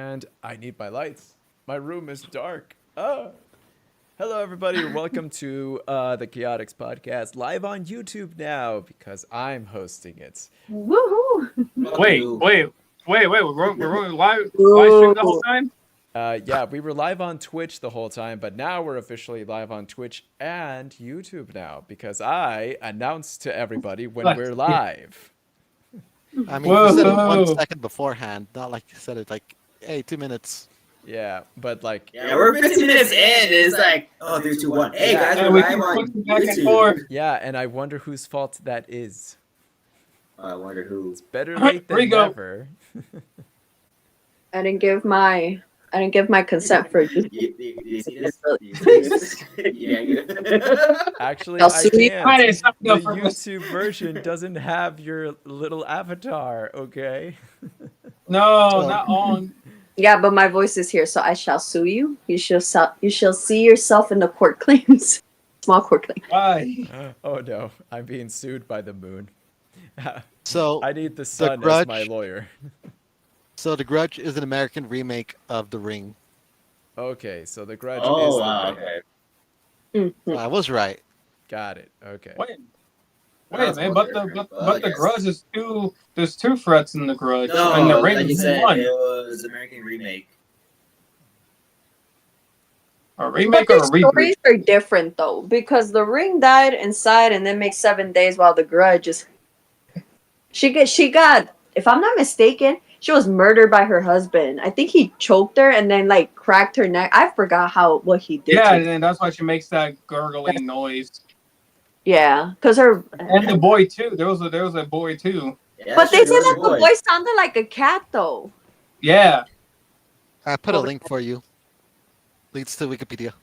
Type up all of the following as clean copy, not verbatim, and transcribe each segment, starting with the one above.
And I need my lights. My room is dark. Ah. Hello, everybody. Welcome to the Chaotix Podcast, live on YouTube now because I'm hosting it. Woohoo! Wait. We're live streaming the whole time? Yeah, we were live on Twitch the whole time, but now we're officially live on Twitch and YouTube now because I announced to everybody when we're live. I mean, you said it Whoa. 1 second beforehand, not like you said it like, hey, 2 minutes. Yeah, but like, Yeah, we're 15 minutes in. It's like, oh, 3, 2, 1. Hey, guys, And we're we live keep on pushing back and YouTube. forth. yeah, and I wonder whose fault that is. I wonder who. Better late than Rigo. never. I didn't give my consent for you. You see this? You see this? Yeah. Actually, I'll I sue you. can't. I didn't sign The up for this. YouTube version doesn't have your little avatar, okay? No, not on. Yeah, but my voice is here, so I shall sue you. You shall see yourself in the court claims. Small court claim. Why? Oh no, I'm being sued by the moon. So, I need the sun as Grudge- my lawyer. so The Grudge is an American remake of The Ring. Okay, so the Grudge Oh, is the wow. ring. Okay. Mhm. I was right. Got it. Okay. Wait, That's man, more but different, the yes. Grudge is two. There's two threats in the Grudge, No, and the Ring like you is said, one. it was American remake. A But remake their or a reboot? stories are different though, because the ring died inside and then makes 7 days, while the grudge is she got, if I'm not mistaken, she was murdered by her husband. I think he choked her and then like cracked her neck. I forgot what he did. Yeah, to and her. then that's why she makes that gurgling noise. Yeah, because her. And the boy too. There was a boy too. Yeah, But they sure, said it was that a the boy. boy sounded like a cat though. Yeah. I put a link for you. Leads to Wikipedia.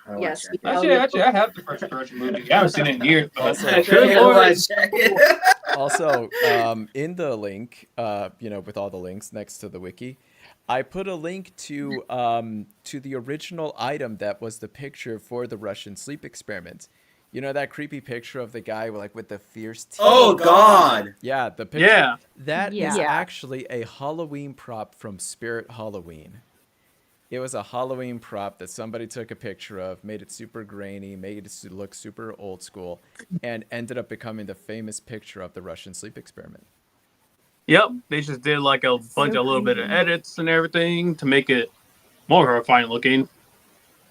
I wanna Yes. check it. Actually, I have the first Grudge movie. I haven't seen it in years. But Also, I really Good Lord. want to check it. Also, in the link, with all the links next to the wiki, I put a link to the original item that was the picture for the Russian sleep experiment. You know that creepy picture of the guy with the fierce teeth? Oh, God. Yeah, the picture. Yeah. That is Yeah. actually a Halloween prop from Spirit Halloween. It was a Halloween prop that somebody took a picture of, made it super grainy, made it look super old school, and ended up becoming the famous picture of the Russian sleep experiment. Yep. They just did like a bunch of little bit of edits and everything to make it more horrifying looking.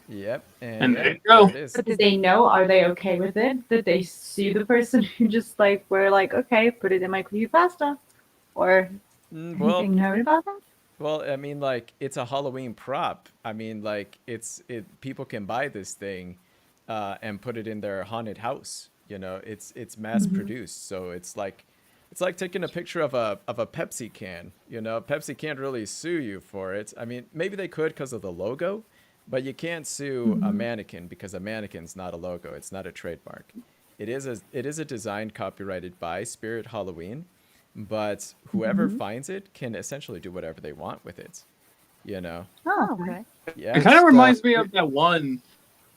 Yep, And and there yeah, you go. there it is. But did they know? Are they okay with it? Did they sue the person who just like were like, okay, put it in my creepypasta? Or Well, anything heard about that? well, I mean, it's a Halloween prop. I mean, people can buy this thing, and put it in their haunted house. You know, it's mass produced, so it's like taking a picture of a Pepsi can. You know, Pepsi can't really sue you for it. I mean, maybe they could because of the logo, but you can't sue a mannequin because a mannequin's not a logo. It's not a trademark. It is a design copyrighted by Spirit Halloween, but whoever finds it can essentially do whatever they want with it. You know. Oh, okay. Yeah. It kind of Stuff. reminds me of that one.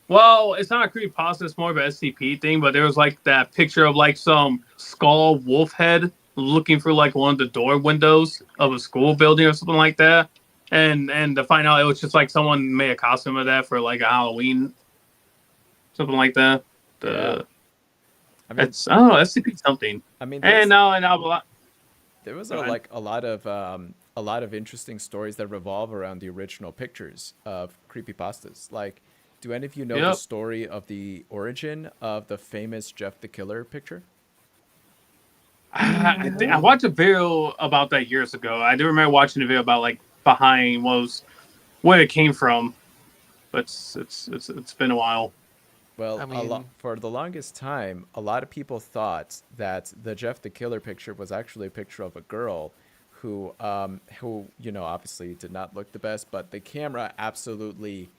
Well, it's not a creepypasta, it's more of an SCP thing, but there was like that picture of like some skull wolf head looking through like one of the door windows of a school building or something like that. And to find out it was just like someone made a costume of that for like a Halloween, something like that. Yeah. I mean, It's, I don't know, SCP something. I mean, And now there was Go ahead. a lot of interesting stories that revolve around the original pictures of creepypastas. Like, do any of you know the Yep. story of the origin of the famous Jeff the Killer picture? I watched a video about that years ago. I do remember watching a video about like behind where it came from, but it's been a while. Well, I mean- for the longest time, a lot of people thought that the Jeff the Killer picture was actually a picture of a girl who obviously did not look the best, but the camera absolutely,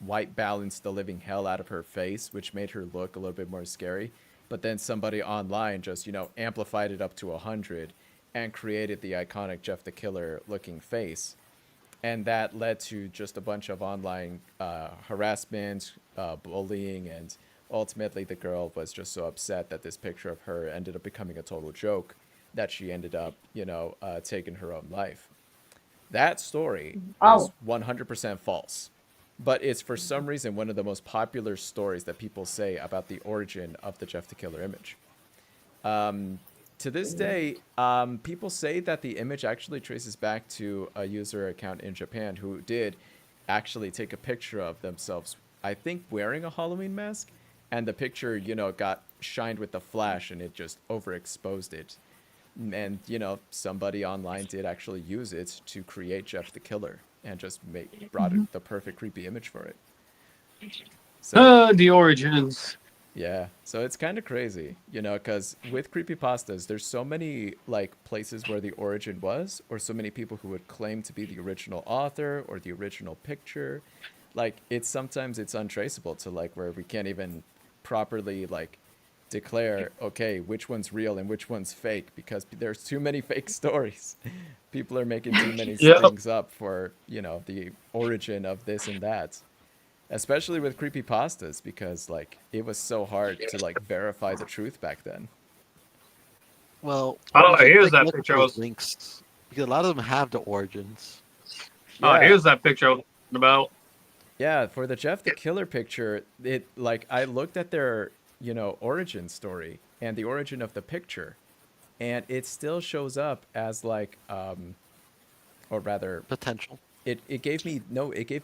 white balanced the living hell out of her face, which made her look a little bit more scary. But then somebody online just, amplified it up to 100 and created the iconic Jeff the Killer looking face. And that led to just a bunch of online harassment, bullying, and ultimately the girl was just so upset that this picture of her ended up becoming a total joke that she ended up, taking her own life. That story is Oh. 100% false. But it's for some reason one of the most popular stories that people say about the origin of the Jeff the Killer image. To this day, people say that the image actually traces back to a user account in Japan who did actually take a picture of themselves, I think wearing a Halloween mask, and the picture, got shined with the flash and it just overexposed it. And, somebody online did actually use it to create Jeff the Killer and just brought it the perfect creepy image for it. So The origins. yeah, so it's kind of crazy, because with creepypastas, there's so many like places where the origin was, or so many people who would claim to be the original author or the original picture. Like sometimes it's untraceable to like where we can't even properly like declare, okay, which one's real and which one's fake, because there's too many fake stories. People are making too many Yep. things up for, the origin of this and that. Especially with creepypastas, because like it was so hard to like verify the truth back then. Well, Oh, you should here's take that a look at picture. those links because a lot of them have the origins. Oh, Yeah. here's that picture I was talking about. Yeah, for the Jeff the Killer picture, it like I looked at their, origin story and the origin of the picture, and it still shows up as like or rather Potential. it gave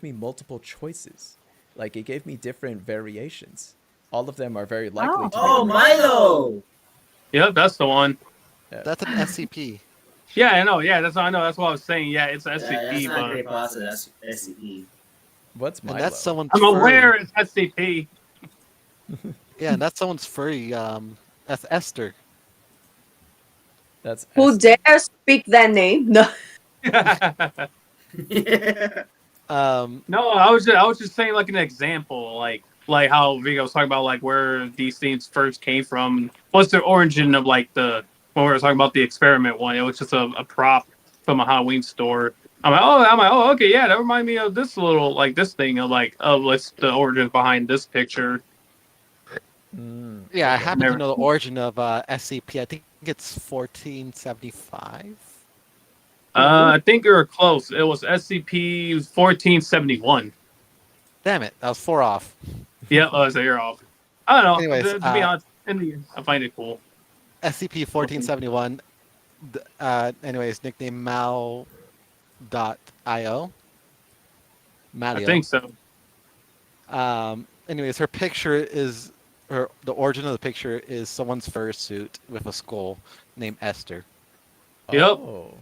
me multiple choices. Like it gave me different variations. All of them are very likely Oh. to be Oh, the Milo! Yep, that's the one. That's an SCP. Yeah, I know. Yeah, that's what I know. That's what I was saying. Yeah, it's That's SCP, not but great pasta, that's SCP. What's And Milo? that's someone's I'm furry. aware it's SCP. Yeah, and that's someone's furry. That's Esther. That's Who Esther. dare speak that name? No. Um, No, I was just saying like an example, like how Vigo was talking about like where these things first came from. What's the origin of like the when we were talking about the experiment one? It was just a prop from a Halloween store. I'm like, okay, yeah, that reminded me of this little like this thing of like what's the origin behind this picture. yeah, I Okay. happen to Never- know the origin of SCP. I think it's 1475. I think you were close. It was SCP-1471. Damn it, that was 4 off. Yeah, so you're off. I don't know. Anyways, To be honest, I find it cool. SCP-1471. Anyways, nickname Mal.io. Malio. I think so. Anyways, her picture is the origin of the picture is someone's fursuit with a skull named Esther. Yep. Oh.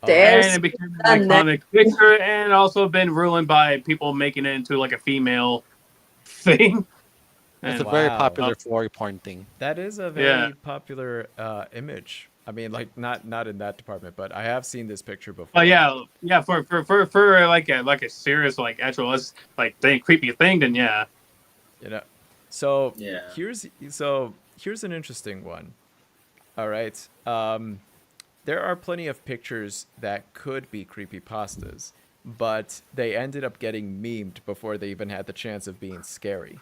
There's And it became a an iconic picture, and also been ruined by people making it into like a female thing. It's a And very Wow. popular furry porn thing. That is a very Yeah. popular image. I mean, like not in that department, but I have seen this picture before. oh yeah, for like a serious like actual like thing, creepy thing, then yeah. So Yeah. here's an interesting one. All right. There are plenty of pictures that could be creepypastas, but they ended up getting memed before they even had the chance of being scary.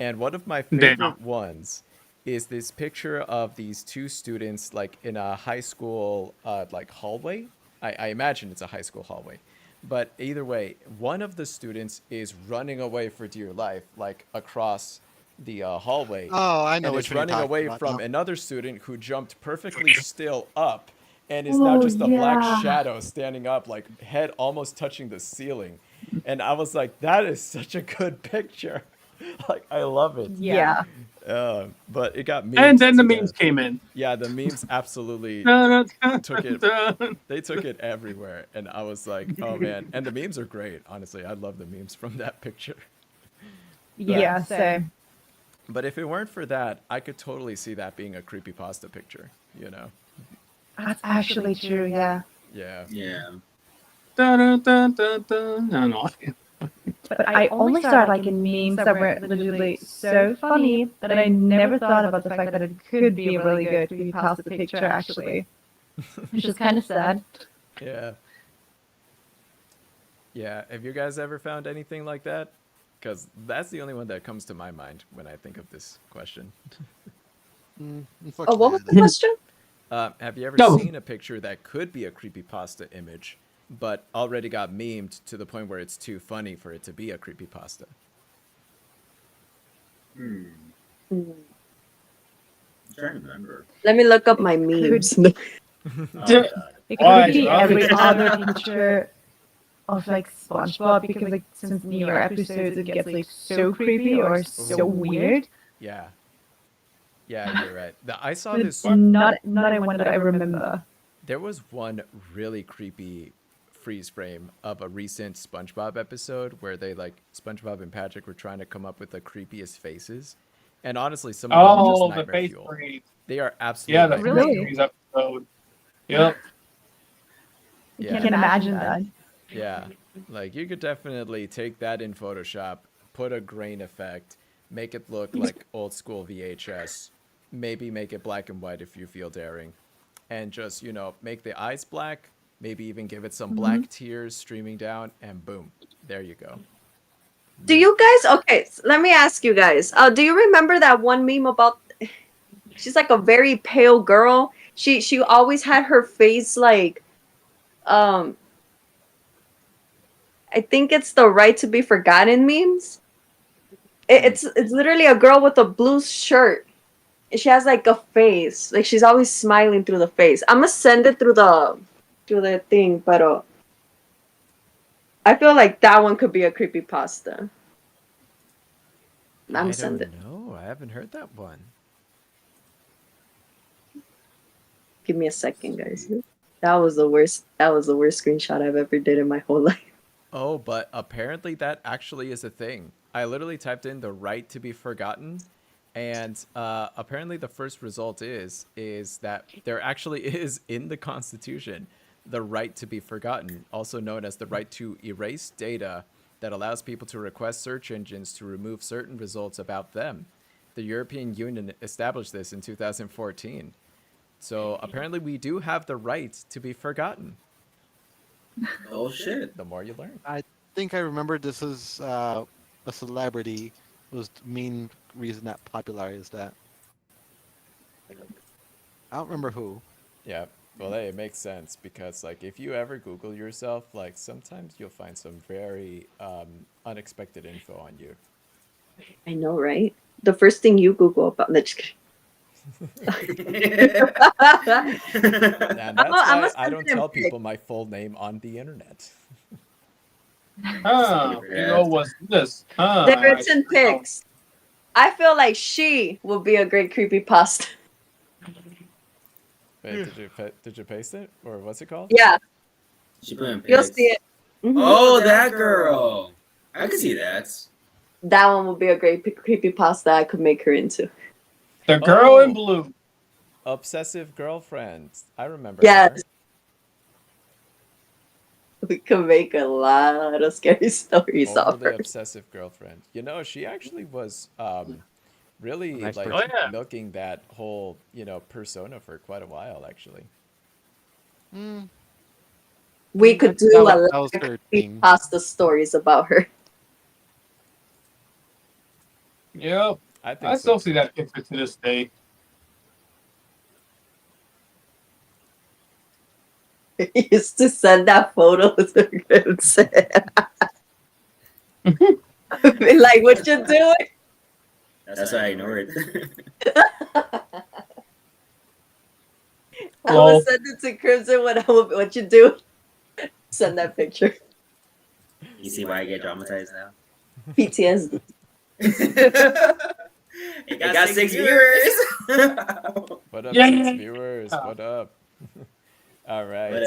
And one of my favorite Damn. ones is this picture of these two students like in a high school like hallway. I imagine it's a high school hallway. But either way, one of the students is running away for dear life, like across the hallway. Oh, I know and which is one you're running talking away about from now. another student who jumped perfectly still up and is now Oh, just a black yeah. shadow standing up, like head almost touching the ceiling. And I was like, that is such a good picture. Like, I love it. Yeah. But it got memes. And then the to memes death. came in. Yeah, the memes absolutely Took it. They took it everywhere, and I was like, oh man. And the memes are great, honestly. I love the memes from that picture. Yeah, same. But if it weren't for that, I could totally see that being a creepypasta picture, That's actually true, yeah. Yeah. Yeah. I don't know. But I only started liking memes that were literally so funny that I never thought about the fact that it could be a really good creepypasta picture, actually. Which is kind of sad. Yeah. Yeah. Have you guys ever found anything like that? Because that's the only one that comes to my mind when I think of this question. Oh, what was the question? Have you ever No. seen a picture that could be a creepypasta image, but already got memed to the point where it's too funny for it to be a creepypasta? Hmm. Mm. I'm trying to remember. Let me look up my memes. Oh, Yeah. God. It Why, could be Joe? every other picture of like SpongeBob because like since newer episodes it gets like so creepy or so weird. Yeah. Yeah, you're right. I saw But this. not a one that I remember. There was one really creepy freeze frame of a recent SpongeBob episode where they like SpongeBob and Patrick were trying to come up with the creepiest faces, and honestly, some of them are just Oh, the nightmare face fuel. freeze. They are Yeah, absolute the nightmare face Really? fuel. freeze episode. Yep. You Yeah. can imagine that. Yeah, like you could definitely take that in Photoshop, put a grain effect, make it look like old school VHS, maybe make it black and white if you feel daring, and just, make the eyes black, maybe even give it some black tears streaming down, and boom, there you go. Do you guys? Okay, let me ask you guys. Do you remember that one meme about? She's like a very pale girl. She always had her face like, um, I think it's the right to be forgotten memes. It's literally a girl with a blue shirt. And she has like a face, like she's always smiling through the face. I'm gonna send it through the thing, but I feel like that one could be a creepypasta. I'm I gonna don't send it. know. I haven't heard that one. Give me a second, guys. That was the worst. That was the worst screenshot I've ever did in my whole life. Oh, but apparently that actually is a thing. I literally typed in the right to be forgotten, and apparently the first result is that there actually is in the Constitution the right to be forgotten, also known as the right to erase data that allows people to request search engines to remove certain results about them. The European Union established this in 2014. So apparently we do have the right to be forgotten. Oh shit. The more you learn. I think I remember this is a celebrity was the main reason that popularized that. I don't remember who. Yeah. Well, hey, it makes sense because, like, if you ever Google yourself, like, sometimes you'll find some very unexpected info on you. I know, right? The first thing you Google about. No, just kidding. And that's why I don't tell pic. people my full name on the internet. You know what's this? There it's in pics. I feel like she will be a great creepypasta. Wait, did you paste it? Or what's it called? Yeah, She put in you'll pics. see it. Mhm. Oh, that girl. I can see that. That one will be a great creepypasta I could make her into. The girl Oh. in blue. Obsessive girlfriend. I remember Yes. her. We could make a lot of scary stories off Overly her. obsessive girlfriend. She actually was really Nice like person. Oh, yeah. milking that whole, persona for quite a while actually. Mm, We could do that a was, lot that was of her thing. creepypasta stories about her. Yep. I think I so still too. see that picture to this day. He used to send that photo to him. Be like, what you doing? That's why I ignored it. I Lol. would send it to Crimson when I would, what you do? Send that picture. You see why I get traumatized now? PTSD. It got 6 viewers. What up, Yeah. 6 viewers? What up? All right. What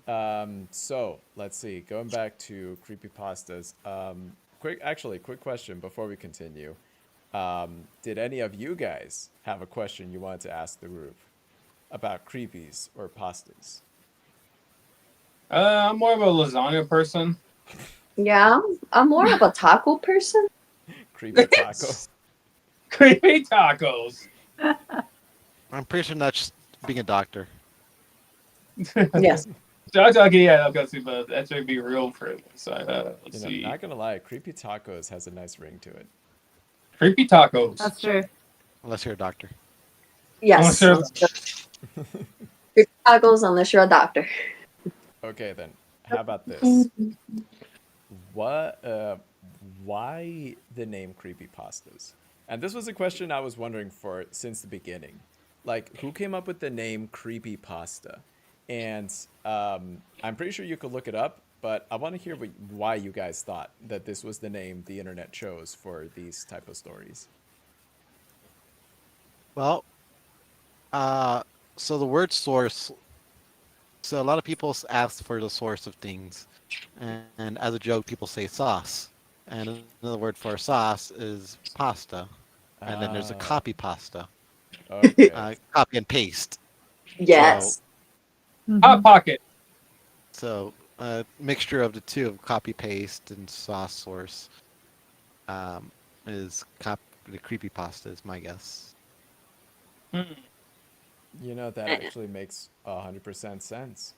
up? So let's see. Going back to creepypastas. Quick question before we continue. Did any of you guys have a question you wanted to ask the group about creepies or pastas? I'm more of a lasagna person. Yeah, I'm more of a taco person. Creepy taco. Creepy tacos. I'm pretty sure that's just being a doctor. Yes. Okay, yeah, okay, see, but that should be real for it. So, let's see. Not gonna lie, creepy tacos has a nice ring to it. Creepy tacos. That's true. Unless you're a doctor. Yes. Oh, sure. Your goggles unless you're a doctor. Okay, then. How about this? What? Why the name creepypastas? And this was a question I was wondering for since the beginning. Like, who came up with the name creepypasta? And I'm pretty sure you could look it up, but I want to hear why you guys thought that this was the name the internet chose for these type of stories. Well, uh, so the word source. So a lot of people ask for the source of things, and as a joke, people say sauce. And another word for sauce is pasta. And then there's a Ah, copy pasta, okay. copy and paste. So Yes. Hot Pocket. so a mixture of the two of copy paste and sauce source um, is the creepy pasta is my guess. Hmm. You know, that actually makes 100% sense.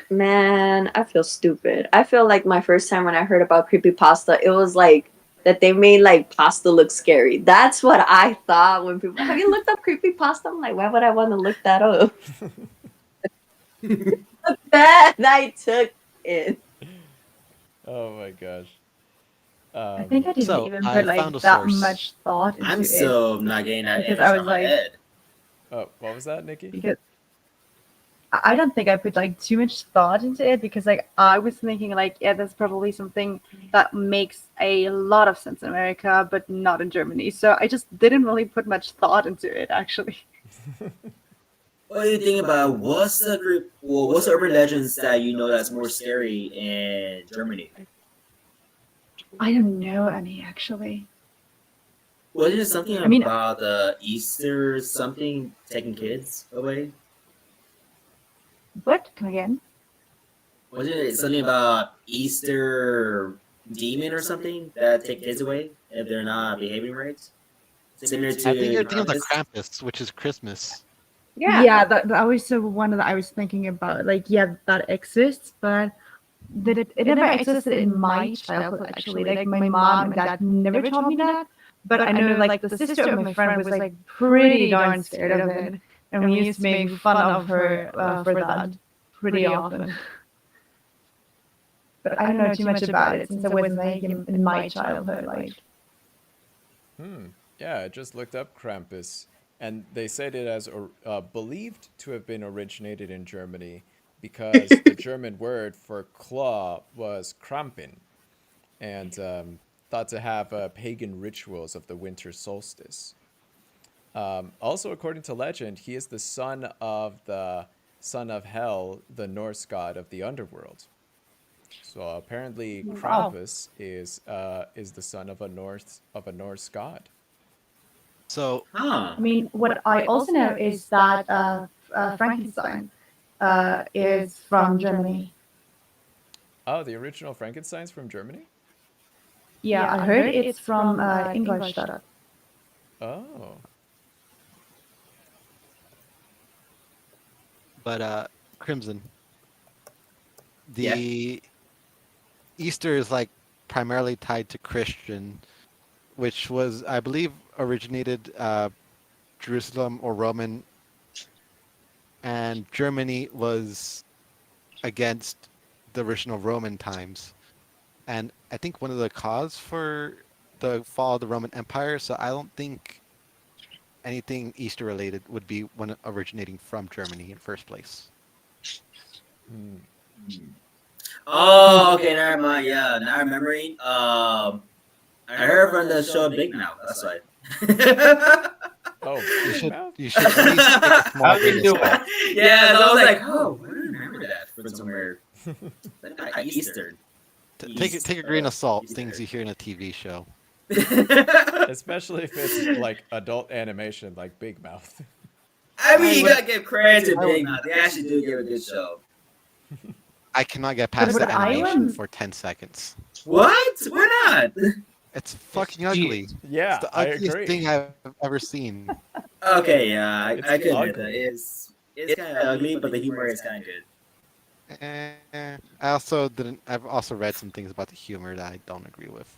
Man, I feel stupid. I feel like my first time when I heard about creepypasta, it was like that they made like pasta look scary. That's what I thought when people have you looked up creepypasta? I'm like, why would I want to look that up? That I took it. Oh my gosh. I think I didn't So even I put found a like that source. much thought I'm into it so not getting that because image I out was of my like, head. Oh, what was that, Nikki? because I don't think I put like too much thought into it because like I was thinking like yeah that's probably something that makes a lot of sense in America but not in Germany, so I just didn't really put much thought into it actually. What do you think about what's the group? Well, what's the urban legends that you know that's more scary in Germany? I don't know any actually. Wasn't it something I mean, about the Easter something taking kids away? what? Come again? Wasn't it something about Easter demon or something that take kids away if they're not behaving right? Similar I think to you're thinking of the Krampus. Krampus, which is Christmas. Yeah, that was the one that I was thinking about. Like, yeah, that exists, but it never existed in my childhood, actually. Like, my mom and dad never told me that. But I know, like, the sister of my friend was, like, pretty darn scared of it. And we used to make fun of her for that pretty often. But I don't know too much about it since it wasn't, like, in my childhood. Like, Yeah, I just looked up Krampus, and they said it as believed to have been originated in Germany because the German word for claw was Krampen, and thought to have pagan rituals of the winter solstice. Also, according to legend, he is the son of Hel, the Norse god of the underworld. So apparently, wow. Krampus is the son of a Norse god. So Huh. I mean, what I also know is that Frankenstein is from Germany. Oh, the original Frankenstein's from Germany? Yeah, I heard it's from Ingolstadt. Oh. but Crimson, Yeah. the Easter is like primarily tied to Christian, which was, I believe, originated Jerusalem or Roman, and Germany was against the original Roman times. And I think one of the cause for the fall of the Roman Empire. So I don't think anything Easter related would be one originating from Germany in first place. Oh, okay, never mind. Yeah, now I'm remembering. I heard from the show Big Mouth. That's right. Oh, You Big should Mouth? you should at least take a How small do you grain of do salt. it? Yeah, so I was like, oh, where do I remember that from somewhere? Eastern. Take a grain of salt. Easter. Things you hear in a TV show. Especially if it's like adult animation like Big Mouth. I mean, you would- gotta give credit to I would- Big Mouth. They actually do give a good show. I cannot get past But the I animation am- for 10 seconds. What? Why not? It's fucking ugly. Yeah, It's the I ugliest agree. thing I've ever seen. Okay, yeah, It's I could admit ugly. that. It's kind of ugly, but the humor is kind of good. I also didn't. I've also read some things about the humor that I don't agree with.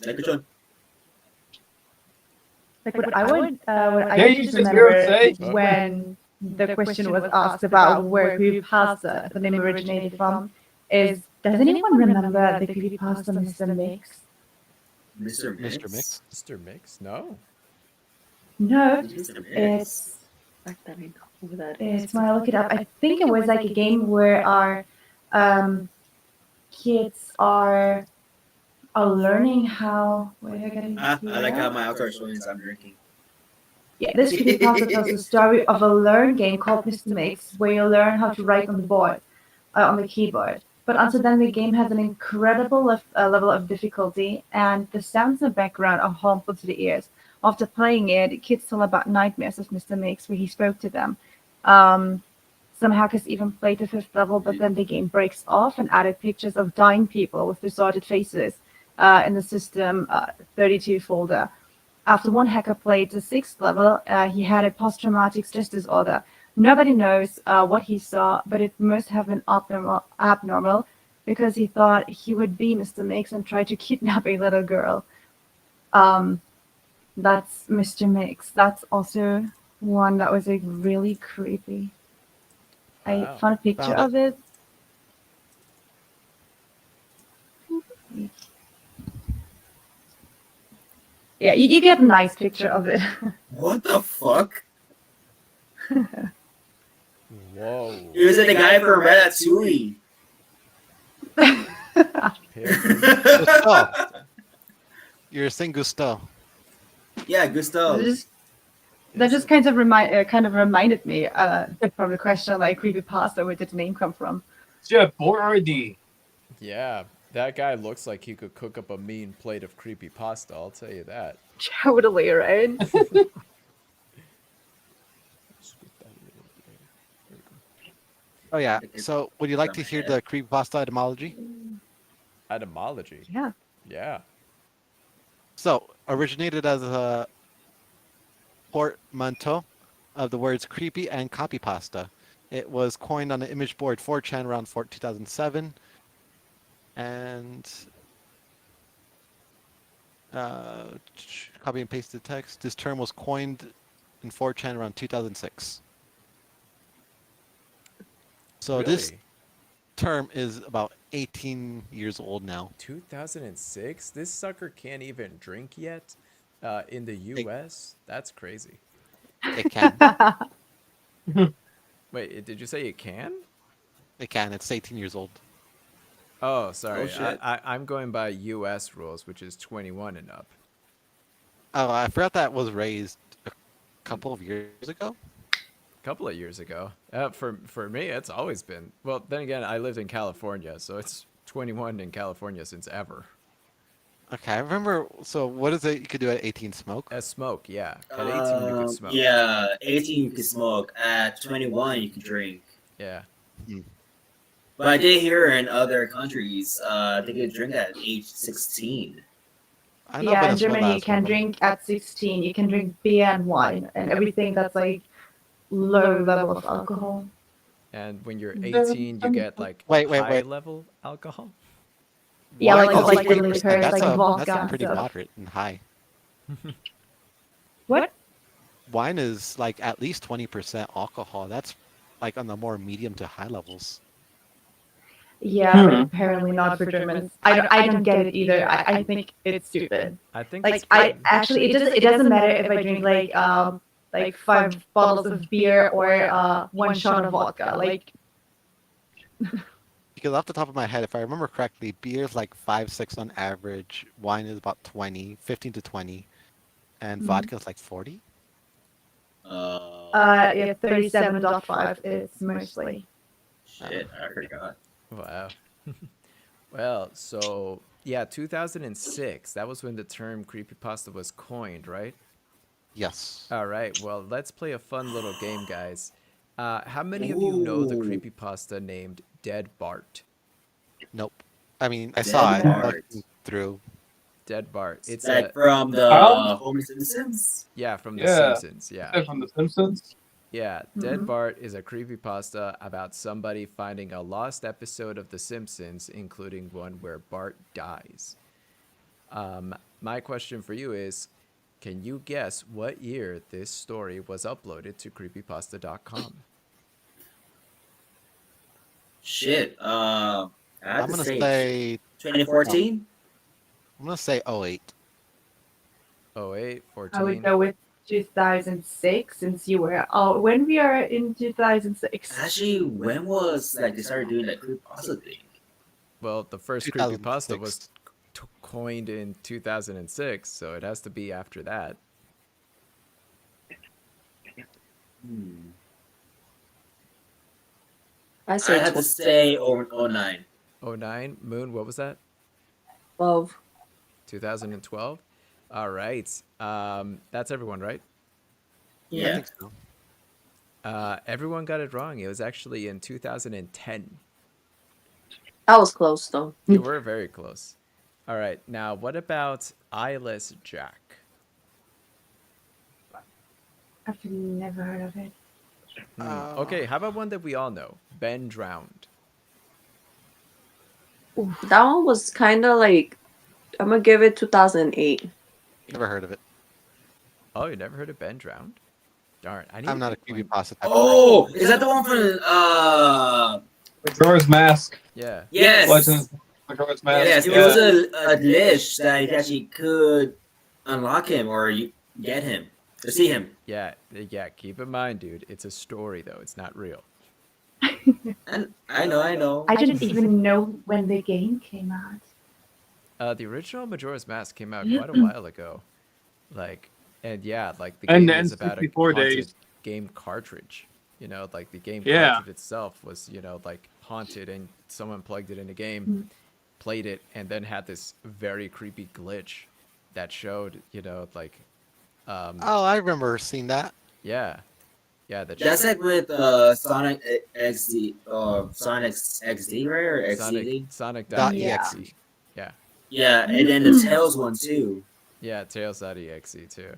Like which one? Like what I Yeah, you just just hear him remember say. when the question was asked about where creepypasta, the name originated from, is does anyone remember the creepypasta Mr. Mix? Mr. Mr. Mix. Mix. Mr. Mix? No. No, Mr. Mix. it's Fact that I know who that is. it's when I look it up. I think it was like a game where our um, kids are learning how. Wait, I gotta I like how here. my outdoor swings I'm drinking. Yeah, this creepypasta tells the story of a learn game called Mr. Mix, where you learn how to write on the board, on the keyboard. But until then, the game has an incredible level of difficulty, and the sounds in the background are harmful to the ears. After playing it, kids tell about nightmares of Mr. Mix, where he spoke to them. Um, some hackers even played the fifth level, but then the game breaks off and added pictures of dying people with distorted faces in the system 32 folder. After one hacker played the sixth level, he had a post-traumatic stress disorder. Nobody knows what he saw, but it must have been abnormal because he thought he would be Mr. Mix and try to kidnap a little girl. Um, that's Mr. Mix. That's also one that was like really creepy. I Wow. found a picture Found it. of it. Yeah, you get a nice picture of it. What the fuck? Whoa. He was the guy from Ratatouille. Gusto. You're saying Gusto. Yeah, Gusto. That just kind of reminded me from the question like creepypasta, where did the name come from? Jeff Bordy. Yeah, that guy looks like he could cook up a mean plate of creepy pasta, I'll tell you that. Totally, right? Oh yeah. So would you like to hear the creepypasta etymology? Etymology. Yeah. Yeah. So originated as a portmanteau of the words creepy and copypasta. It was coined on the image board 4chan around 2007, and copy and pasted text. This term was coined in 4chan around 2006. So this Really? term is about 18 years old now. 2006? This sucker can't even drink yet in the US? That's crazy. It can. Wait, did you say it can? It can. It's 18 years old. Oh, sorry. shit. I'm going by US rules, which is 21 and up. Oh, I forgot that was raised a couple of years ago. A couple of years ago. For me, it's always been. Well, then again, I lived in California, so it's 21 in California since ever. Okay, I remember. So what is it you could do at 18? Smoke? Smoke, yeah. At 18, you could smoke. Yeah, 18 you can smoke. At 21 you can drink. Yeah. But I did hear in other countries, they could drink at age 16. I know Yeah, in Venezuela Germany you has can one. drink at 16. You can drink beer and wine and everything that's like low level of alcohol. And when you're 18, you get like Wait. high level alcohol. Yeah, Wine like is like the 20%. liquors, That's like a vodka that's a and pretty stuff. moderate and high. What? Wine is like at least 20% alcohol. That's like on the more medium to high levels. Yeah, but apparently not for Germans. I don't get it either. I think it's stupid. I think Like it's I actually it doesn't matter if I drink like 5 bottles of beer or 1 shot of vodka. Like Because off the top of my head, if I remember correctly, beer is like 5, 6 on average. Wine is about 20, 15 to 20, and vodka is like 40. yeah, 37.5 is mostly. Shit, I forgot. Wow. Well, so yeah, 2006. That was when the term creepypasta was coined, right? Yes. All right. Well, let's play a fun little game, guys. How many of you know the Ooh. creepypasta named Dead Bart? Nope. I mean, I saw it Bart. looking through. Dead Bart. It's Like a from the Huh? Homer Simpsons? yeah from The Yeah. Simpsons. Yeah. They're from The Simpsons. Yeah, Dead Bart is a creepypasta about somebody finding a lost episode of The Simpsons, including one where Bart dies. My question for you is, Can you guess what year this story was uploaded to creepypasta.com? Shit. I have I'm to gonna say say 2014. I'm gonna say 08. 08, I would 14. go with 2006 since you were. Oh, when we are in 2006. Actually, when was like they started doing that creepypasta thing? Well, the first creepypasta was 2006. coined in 2006, so it has to be after that. Hmm. I I say have to say 09. 09, Moon, what was that? 12. 2012? All right. That's everyone, right? I Yeah. think so. Everyone got it wrong. It was actually in 2010. That was close though. You were very close. All right. Now, what about Eyeless Jack? I've never heard of it. Okay, how about one that we all know? Ben Drowned. That one was kind of like, I'm gonna give it 2008. Never heard of it. Oh, you never heard of Ben Drowned? Darn, I need I'm to not a pick one. creepypasta type of Oh, is that the one from Majora's Mask. Yeah. Yes. Legend of Majora's Mask. Yes, it yeah. was a glitch that you actually could unlock him or you get him to see him. Yeah, keep in mind, dude, it's a story though. It's not real. And I know. I didn't even know when the game came out. The original Majora's Mask came out quite a while ago. Like, and yeah, like the And game the is about a N64 haunted days. game cartridge. You know, like the game Yeah. cartridge itself was, like haunted, and someone plugged it in a game, played it, and then had this very creepy glitch that showed, like, Oh, I remember seeing that. yeah, that That's showed like with Sonic XD or Sonic XD, right? Or XD? Sonic.exe. Yeah. Yeah, Yeah, and then the Tails one too. yeah, Tails.exe too.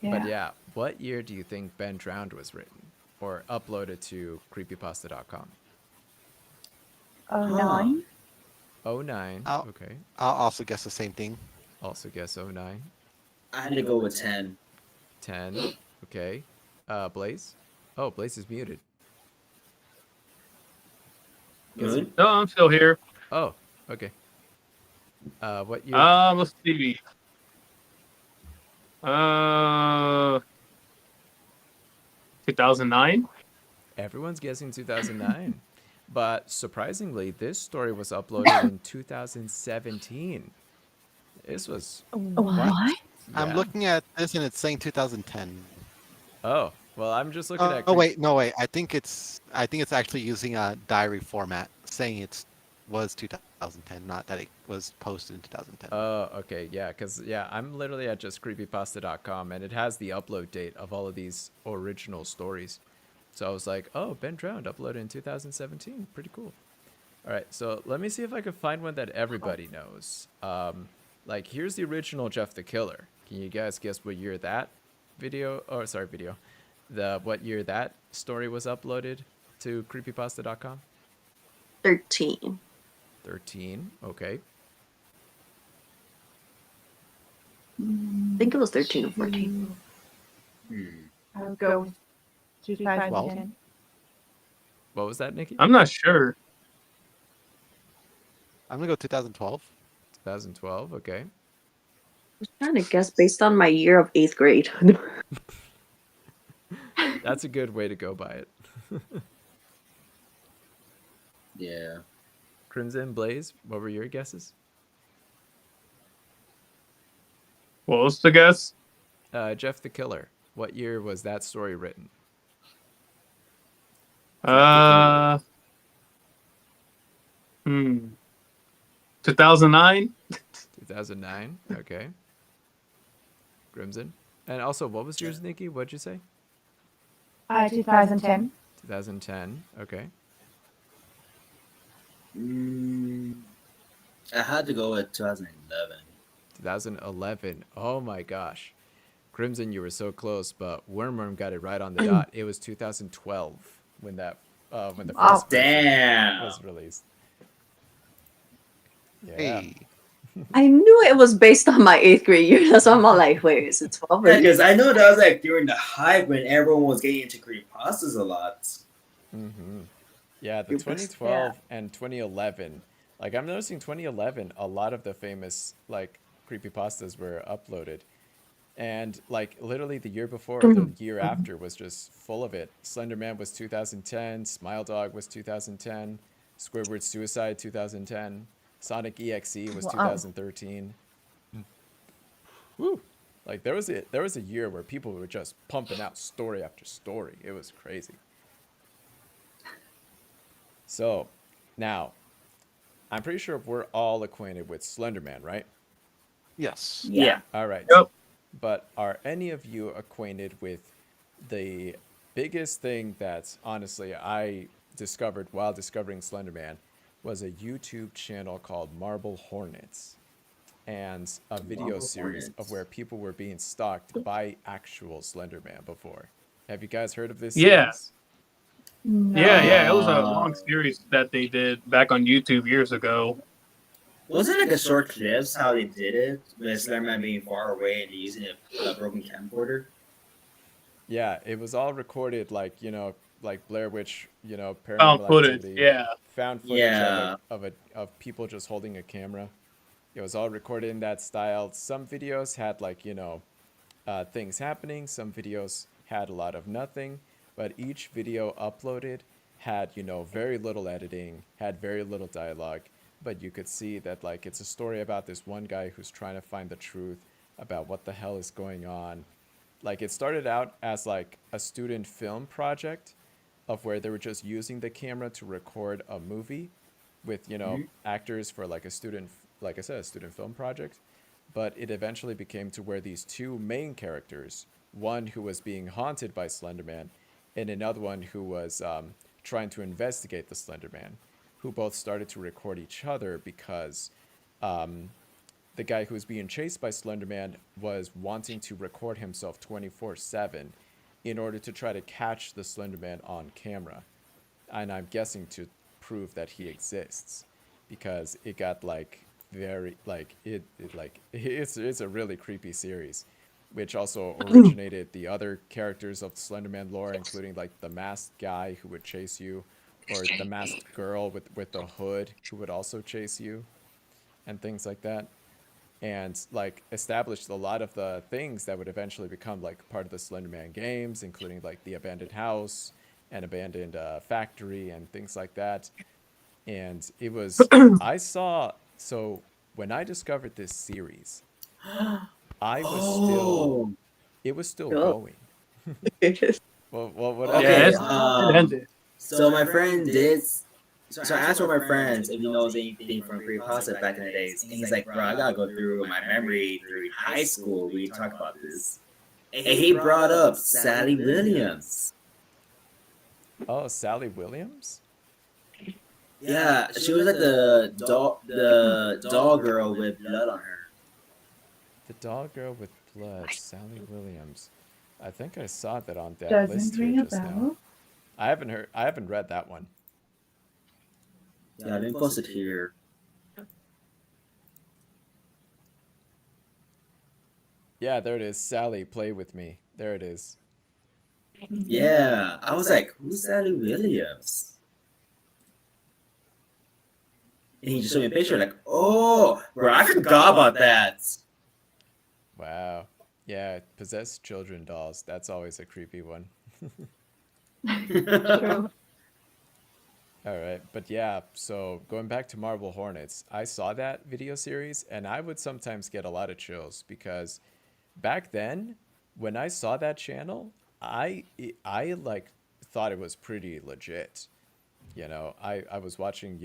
Yeah. But yeah, what year do you think Ben Drowned was written or uploaded to creepypasta.com? Oh, 9? 09. I'll- Okay. I'll also guess the same thing. Also guess 09. I had to go with 10. 10. Okay. Blaze? Oh, Blaze is muted. Moon? No, I'm still here. Oh, okay. What year? Let's see. 2009. Everyone's guessing 2009. But surprisingly, this story was uploaded in 2017. This was What? I'm yeah. looking at this and it's saying 2010. Oh, well, I'm just looking at Oh wait, no wait. I think it's actually using a diary format, saying it was 2010, not that it was posted in 2010. Oh, okay, yeah, because I'm literally at just creepypasta.com, and it has the upload date of all of these original stories. So I was like, oh, Ben Drowned uploaded in 2017. Pretty cool. All right, so let me see if I can find one that everybody knows. Like, here's the original Jeff the Killer. Can you guys guess what year that what year that story was uploaded to creepypasta.com? 13. 13, okay. I think it was 13 or 14. I'll go with 2010. What was that, Nikki? I'm not sure. I'm gonna go 2012. 2012, okay. I was trying to guess based on my year of 8th grade. That's a good way to go by it. Yeah. Crimson, Blaze, what were your guesses? What was the guess? Jeff the Killer. What year was that story written? 2009. 2009, okay. Crimson. And also, what was yours, Nikki? What'd you say? 2010. 2010, okay. I had to go with 2011. 2011, oh my gosh. Crimson, you were so close, but Wormworm got it right on the dot. It was 2012 when the first version Damn. was released. Yeah. Hey, I knew it was based on my 8th grade year. That's why I'm all like, wait, is it 12 or Yeah, because I know that was like during the hype when everyone was getting into creepypastas a lot. Mm-hmm. Yeah, the Yeah. 2012 and 2011. Like I'm noticing 2011, a lot of the famous like creepypastas were uploaded. And like literally the year before or the year after was just full of it. Slender Man was 2010, Smile Dog was 2010, Squidward Suicide 2010, Sonic EXE was Wow. 2013. Woo! Like there was a year where people were just pumping out story after story. It was crazy. So, now I'm pretty sure we're all acquainted with Slender Man, right? Yes. Yeah. All right. Yep. But are any of you acquainted with the biggest thing that honestly I discovered while discovering Slenderman was a YouTube channel called Marble Hornets and a video Marble series of Hornets. where people were being stalked by actual Slenderman before. Have you guys heard of this Yeah. series? Yeah, No. yeah. It was a Uh, long series that they did back on YouTube years ago. was it like a short clips how they did it with Slenderman being far away and using a broken camcorder? Yeah, it was all recorded like, like Blair Witch, Found paranormal footage. activity, Yeah. found footage Yeah. of people just holding a camera. It was all recorded in that style. Some videos had like, things happening, some videos had a lot of nothing, but each video uploaded had, very little editing, had very little dialogue, but you could see that like it's a story about this one guy who's trying to find the truth about what the hell is going on. Like it started out as like a student film project of where they were just using the camera to record a movie with, Mhm. actors for like a student, like I said, a student film project. But it eventually became to where these two main characters, one who was being haunted by Slenderman and another one who was trying to investigate the Slenderman, who both started to record each other because the guy who was being chased by Slenderman was wanting to record himself 24/7 in order to try to catch the Slenderman on camera. And I'm guessing to prove that he exists because it got like very like it like it's a really creepy series which also originated the other characters of the Slenderman lore, including like the masked guy who would chase you, or the masked girl with the hood who would also chase you, and things like that, and like established a lot of the things that would eventually become like part of the Slenderman games, including like the abandoned house and abandoned factory and things like that. And it was I saw so when I discovered this series, I was still Oh. it was still Oh. going. Well, what Yeah, Okay. happened? it ended. So my friend did. So I asked one of my friends if he knows anything from creepypasta back in the days, and he's like, "Bro, I gotta go through my memory during high school. We talked about this." And he brought up Sally Williams. Oh, Sally Williams? Yeah, she was like the doll girl with blood on her. The doll girl with blood, Sally Williams. I think I saw that on that Doesn't list here ring a just now. bell. I haven't read that one. Yeah, I didn't post it here. Yeah, there it is. Sally, play with me. There it is. Yeah, I was like, "Who's Sally Williams?" And he just showed me a picture, like, "Oh, bro, I forgot about that." Wow. Yeah, possessed children dolls. That's always a creepy one. True. All right, but yeah, so going back to Marble Hornets, I saw that video series and I would sometimes get a lot of chills because back then when I saw that channel, I like thought it was pretty legit. I was watching,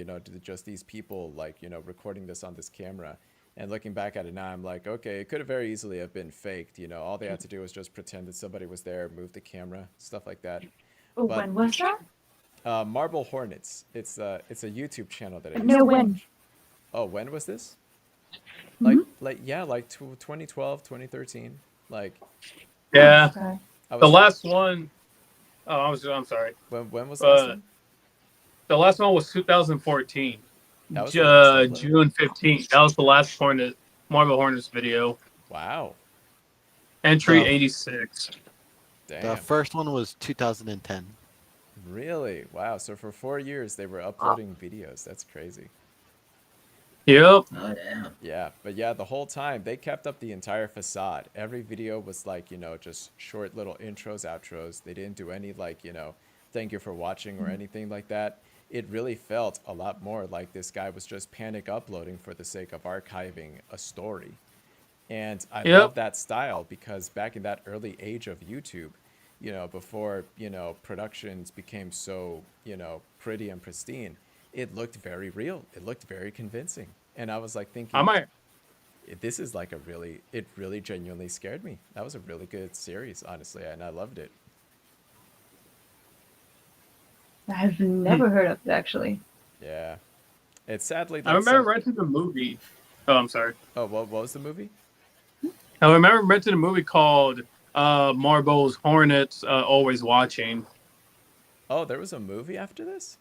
just these people like, recording this on this camera, and looking back at it now, I'm like, okay, it could have very easily have been faked. All they had to do was just pretend that somebody was there, move the camera, stuff like that. Oh, But when was that? Marble Hornets. It's a YouTube channel that I used No, to when? watch. Oh, when was this? Mhm. Like yeah, like 2012, 2013. Like Yeah. Okay. I The was last one, I'm sorry. when was the last one? The last one was 2014. That was the last upload? June 15th. That was the last Marvel Hornets video. Wow. Entry The, 86. the Damn. first one was 2010. Really? Wow. So for 4 years they were uploading videos. That's crazy. Yep. Oh damn. Yeah, but yeah, the whole time they kept up the entire facade. Every video was like, just short little intros, outros. They didn't do any like, thank you for watching or anything like that. It really felt a lot more like this guy was just panic uploading for the sake of archiving a story. And I Yep. love that style because back in that early age of YouTube, before, productions became so, pretty and pristine, it looked very real. It looked very convincing. And I was like thinking, I might. this is like it really genuinely scared me. That was a really good series, honestly, and I loved it. I've never heard of it actually. Yeah. It's sadly I like remember renting the movie. Oh, I'm sorry. Oh, what was the movie? I remember renting a movie called Marvel's Hornets Always Watching. Oh, there was a movie after this?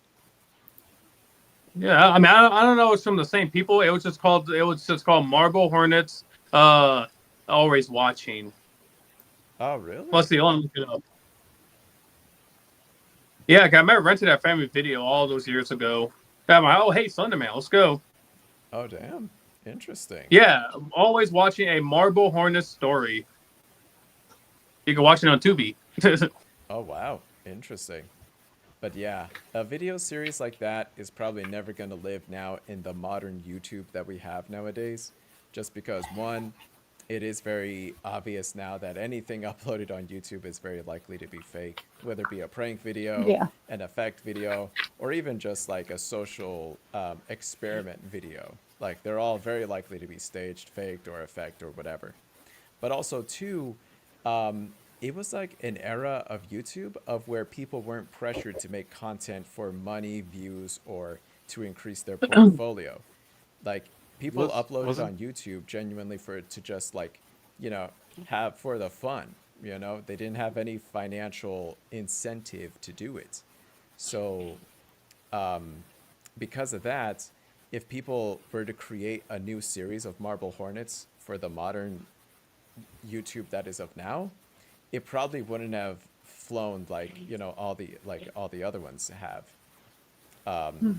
Yeah, I mean, I don't know if it's from the same people. It was just called Marvel Hornets Always Watching. Oh, really? Let's see, hold on, look it up. Yeah, 'cause I remember renting that family video all those years ago. I'm like, oh, hey, Slenderman, let's go. Oh, damn. Interesting. Yeah, always watching a Marble Hornets story. You can watch it on Tubi. Oh, wow. Interesting. But yeah, a video series like that is probably never going to live now in the modern YouTube that we have nowadays. Just because, one, it is very obvious now that anything uploaded on YouTube is very likely to be fake, whether it be a prank video, Yeah. an effect video, or even just like a social experiment video. Like, they're all very likely to be staged, faked, or effect, or whatever. But also, two, it was like an era of YouTube of where people weren't pressured to make content for money, views, or to increase their portfolio. Like, people uploaded wasn't- on YouTube genuinely for it to just like, have for the fun. They didn't have any financial incentive to do it. So, because of that, if people were to create a new series of Marble Hornets for the modern YouTube that is of now, it probably wouldn't have flown like all the other ones have.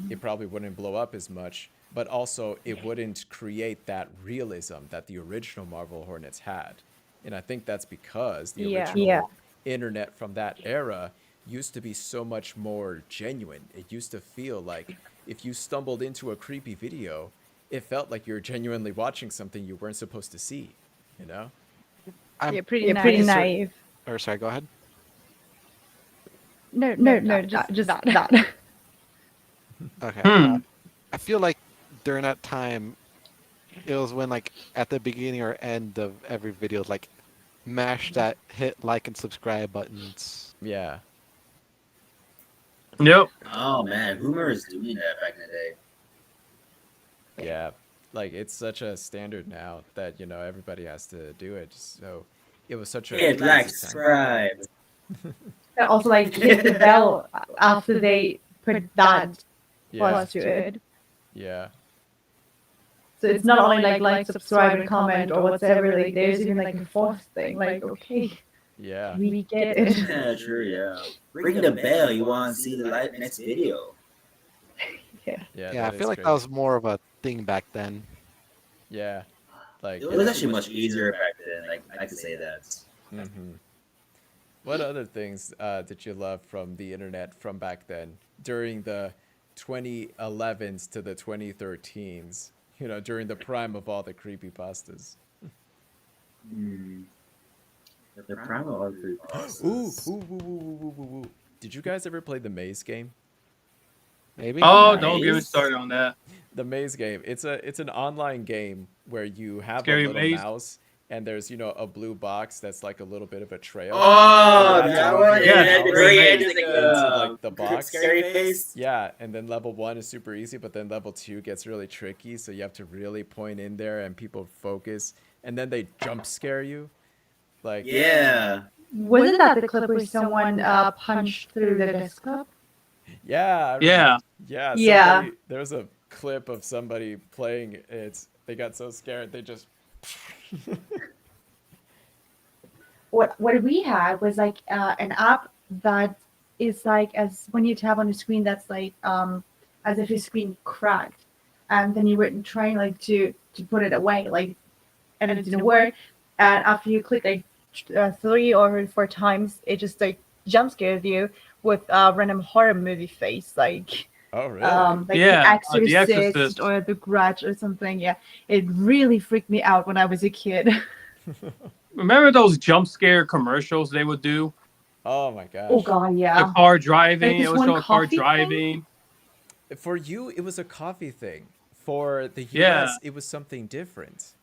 It probably wouldn't blow up as much, but also it wouldn't create that realism that the original Marvel Hornets had. And I think that's because the Yeah. original Yeah. internet from that era used to be so much more genuine. It used to feel like if you stumbled into a creepy video, it felt like you were genuinely watching something you weren't supposed to see, you know? I'm Pretty naive. or sorry, go ahead. No, just that. Okay. Hmm. I feel like during that time, it was when like at the beginning or end of every video, like mash that hit like and subscribe buttons. Yeah. Yep. Oh man, who remembers doing that back in the day? Yeah, like it's such a standard now that everybody has to do it. So it was such a Hit like, crazy time. subscribe. And also, like, hit the bell after they put that Yeah, plus to it. yeah, So it's not only like, subscribe, and comment, or whatever. Like, there's even like a fourth thing. Like, okay, yeah, we get it. Yeah, true, yeah. Ring the bell, you want to see the next video. yeah. Yeah, I that feel is like crazy. that was more of a thing back then. Yeah, like It was actually much easier back then, like I could say that. hmm What other things did you love from the internet from back then during the 2011s to the 2013s? During the prime of all the creepypastas. Hmm. The prime of all three Ooh, bosses. ooh, ooh, ooh, ooh, ooh, ooh. Did you guys ever play the Maze game? Maybe. Oh, don't get me Nice. started on that. The Maze game. It's an online game where you have Scary a little maze? mouse and there's a blue box that's like a little bit of a trail. Oh, You have that to one? move Yeah, Yeah, it's the very very nice. end is like Into, like, the box. scary face. Yeah, and then level 1 is super easy, but then level 2 gets really tricky, so you have to really point in there and people focus, and then they jump scare you. Like Yeah. Wasn't that the clip where someone punched through the desktop? yeah, Yeah. yeah, Yeah. There's a clip of somebody playing it. They got so scared they just. What we had was like an app that is like as when you tap on the screen that's like as if your screen cracked, and then you were trying like to put it away like, and it didn't work, and after you click like 3 or 4 times, it just like jump scared you with a random horror movie face Oh really? like The Yeah, The Exorcist Exorcist. or The Grudge or something. Yeah, it really freaked me out when I was a kid. Remember those jump scare commercials they would do? Oh my Oh gosh. god, The yeah. car Like driving. It this would one show a car coffee thing. driving. For you, it was a coffee thing. For the Yeah, U.S., it was something different.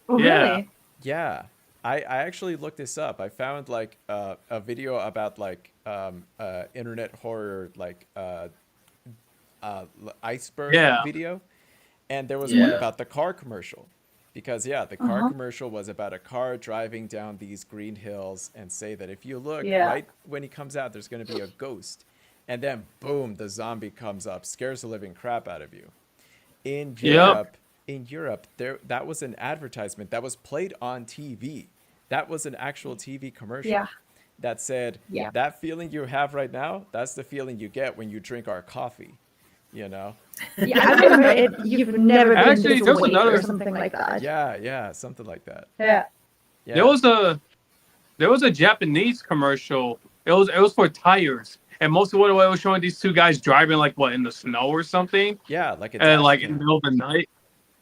Oh yeah, really? Yeah, I actually looked this up. I found like a video about like internet horror like iceberg yeah. video, and there was one Yeah. about the car commercial, because yeah, the Uh car huh. commercial was about a car driving down these green hills and say that if you look Yeah. right when he comes out, there's going to be a ghost, and then boom, the zombie comes up, scares the living crap out of you. In Yep. Europe, in Europe, there that was an advertisement that was played on TV. That was an actual TV commercial Yeah. that said, Yeah. that feeling you have right now, that's the feeling you get when you drink our coffee, you know? Yeah, I remember it. You've never been Actually, this there's awake or another. something like that. Yeah, yeah, something like that. Yeah. There Yeah. was a there was a Japanese commercial. It was for tires, and most of what it was showing these two guys driving like what in the snow or something, Yeah, like a and dash like in the cam. middle of the night.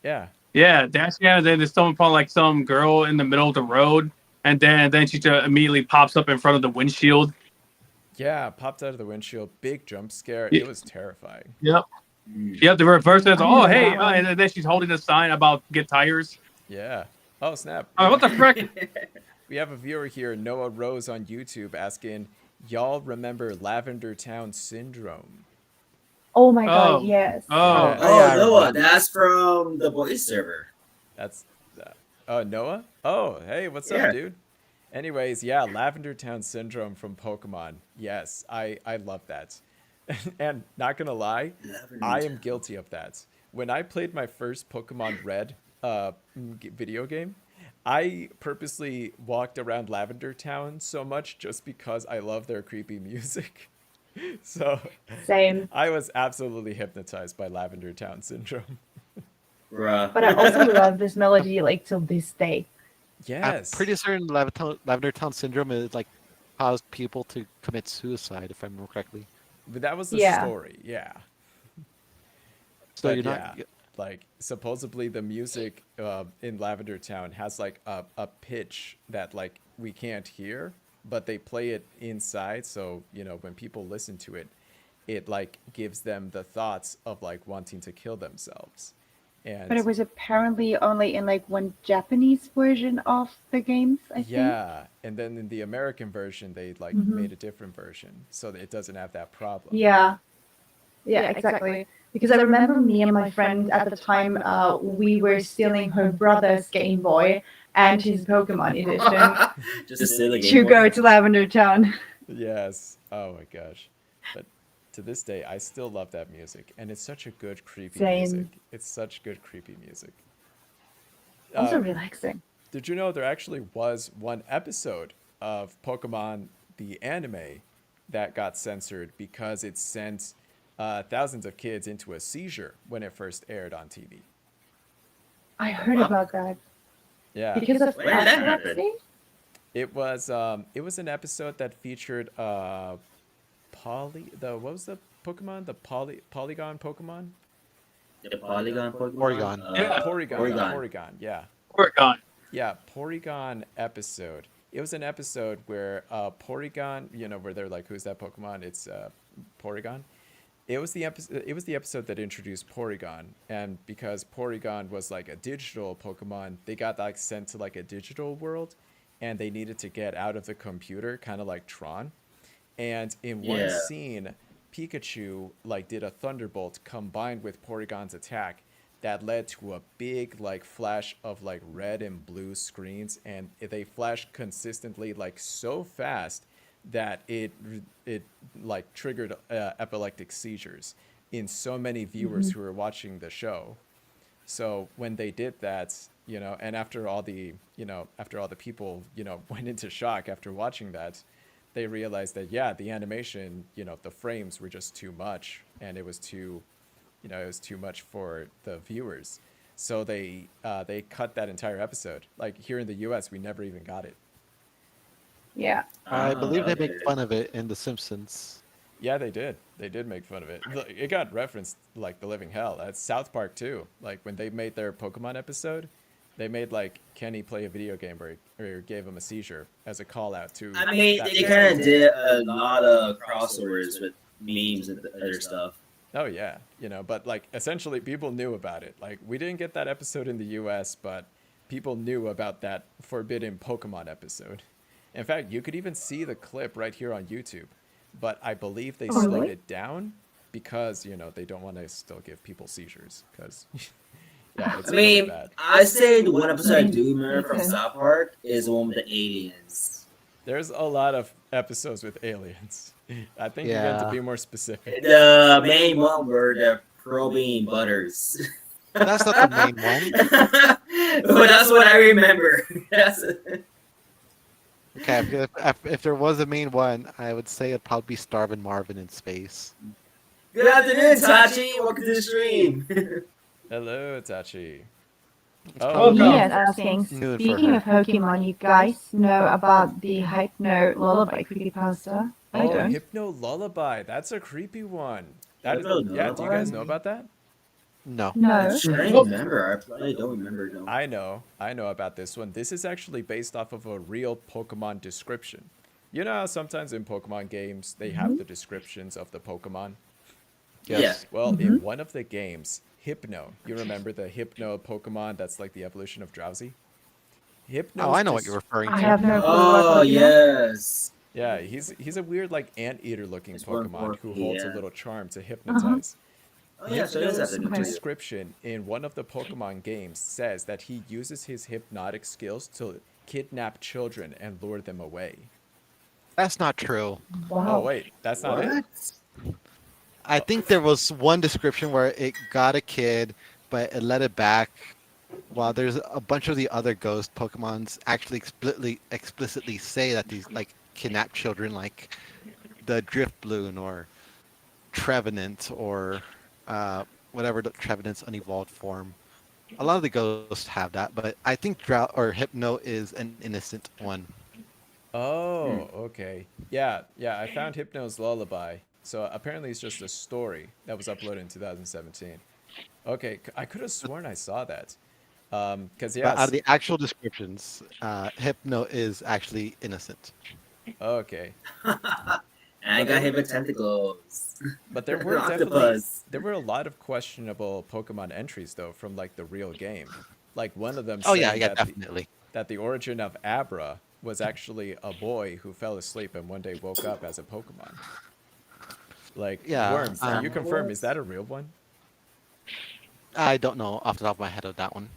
Yeah. Yeah, that's yeah. And then there's someone from like some girl in the middle of the road, and then she just immediately pops up in front of the windshield. Yeah, popped out of the windshield, big jump scare. Y- It was terrifying. Yep, Mm. yep. The reverse is I oh remember hey, that one. and then she's holding a sign about get tires. Yeah. Oh, snap. What the frick? We have a viewer here, Noah Rose on YouTube, asking, y'all remember Lavender Town Syndrome? Oh my god, Oh, yes. oh, Yes. Oh yeah, Oh, I Noah, remember. that's from the boys server. That's Noah? Oh, hey, what's up, Yeah. dude? Anyways, yeah, Lavender Town Syndrome from Pokemon. Yes, I love that. And not gonna lie, Lavender I am Town. guilty of that. When I played my first Pokemon Red video game, I purposely walked around Lavender Town so much just because I love their creepy music. So Same. I was absolutely hypnotized by Lavender Town Syndrome. Bruh. But I also love this melody like till this day. I'm Yes. pretty certain Lavender Town syndrome is like caused people to commit suicide, if I remember correctly. But that was the Yeah. story, yeah. So But you're not. yeah, like supposedly the music in Lavender Town has like a pitch that like we can't hear, but they play it inside. So, you know, when people listen to it, it like gives them the thoughts of like wanting to kill themselves. But it And was apparently only in like one Japanese version of the games, I think. yeah, and then in the American version, they like Mhm. made a different version so that it doesn't have that problem. Yeah. Yeah, exactly. Because I remember me and my friend at the time, we were stealing her brother's Game Boy and his Pokemon edition Just steal the Game to Boy. go to Lavender Town. Yes. Oh my gosh. But to this day, I still love that music, and it's such a good creepy Same. music. It's such good creepy music. Also Uh, relaxing. did you know there actually was one episode of Pokemon the anime that got censored because it sent thousands of kids into a seizure when it first aired on TV? I heard about that. Yeah. Because of When did that happen? epilepsy? It was an episode that featured what was the Pokemon? The Polygon Pokemon? The Polygon Pokemon? Porygon. Yeah. Porygon, yeah. Oregon. Yeah, Porygon episode. It was an episode where Porygon, you know, where they're like, who's that Pokemon? It's Porygon. It was the episode that introduced Porygon, and because Porygon was like a digital Pokemon, they got like sent to like a digital world, and they needed to get out of the computer, kind of like Tron. And in one Yeah. scene, Pikachu like did a thunderbolt combined with Porygon's attack that led to a big like flash of like red and blue screens, and they flashed consistently like so fast that it like triggered epileptic seizures. in so many viewers who were watching the show. So when they did that, and after all the people, went into shock after watching that, they realized that, yeah, the animation, the frames were just too much, and it was too much for the viewers. So they cut that entire episode. Like here in the US, we never even got it. Yeah. I believe they okay. make fun of it in The Simpsons. Yeah, they did. They did make fun of it. It got referenced like the living hell. That's South Park too. Like when they made their Pokemon episode, they made like Kenny play a video game or gave him a seizure as a call out to. I mean, that they show. kind of did a lot of crossovers with memes and other stuff. Oh yeah, but like essentially people knew about it. Like we didn't get that episode in the US, but people knew about that forbidden Pokemon episode. In fact, you could even see the clip right here on YouTube. But I believe they slowed really? it down because, they don't want to still give people seizures because yeah, it's I really mean, bad. I say the one episode I do remember from South Park is the one with the aliens. There's a lot of episodes with aliens. I think you have to Yeah. be more specific. The main one were the probing butters. That's not the main one. But that's what I remember. That's Okay, if there was a main one, I would say it'd probably be Starvin' Marvin in space. Good afternoon, Tachi. Welcome to the stream. Hello, Tachi. Welcome. Yes, asking. Noon for Speaking her. of Pokemon, you guys know about the Hypno Lullaby creepypasta? I Oh, don't. Hypno Lullaby. That's a creepy one. That is, Hypno yeah, do you guys Lullaby? know about that? No. No. I don't remember. I probably don't remember. No. I know about this one. This is actually based off of a real Pokemon description. You know how sometimes in Pokemon games they have the descriptions of the Pokemon? Yes. Well, in one of the games, Hypno, you remember the Hypno Pokemon that's like the evolution of Drowsy? Hypno. Oh, I know what you're referring I to. have no clue Oh what yes. Yeah, he's a weird like anteater looking It's one Pokemon who holds a yeah. little charm to hypnotize. Oh yeah, so it is Hypno's afternoon too. description in one of the Pokemon games says that he uses his hypnotic skills to kidnap children and lure them away. That's not true. Wow. Oh wait, that's not it. I think there was one description where it got a kid, but it let it back. While there's a bunch of the other ghost Pokemons actually explicitly say that these like kidnap children, like the Driftbloom or Trevenant or whatever the Trevenant's unevolved form. A lot of the ghosts have that, but I think Hypno is an innocent one. Oh, okay. Yeah, I found Hypno's Lullaby. So apparently it's just a story that was uploaded in 2017. Okay, I could have sworn I saw that. Because But out yeah, of the actual descriptions, Hypno is actually innocent. okay. And I got hit with tentacles. But there were Octopus. there were a lot of questionable Pokemon entries though from like the real game. Like one of them Oh yeah, saying yeah, that definitely. that the origin of Abra was actually a boy who fell asleep and one day woke up as a Pokemon. Like Yeah, Worms, can you confirm is that a real one? I don't know off the top of my head of that one.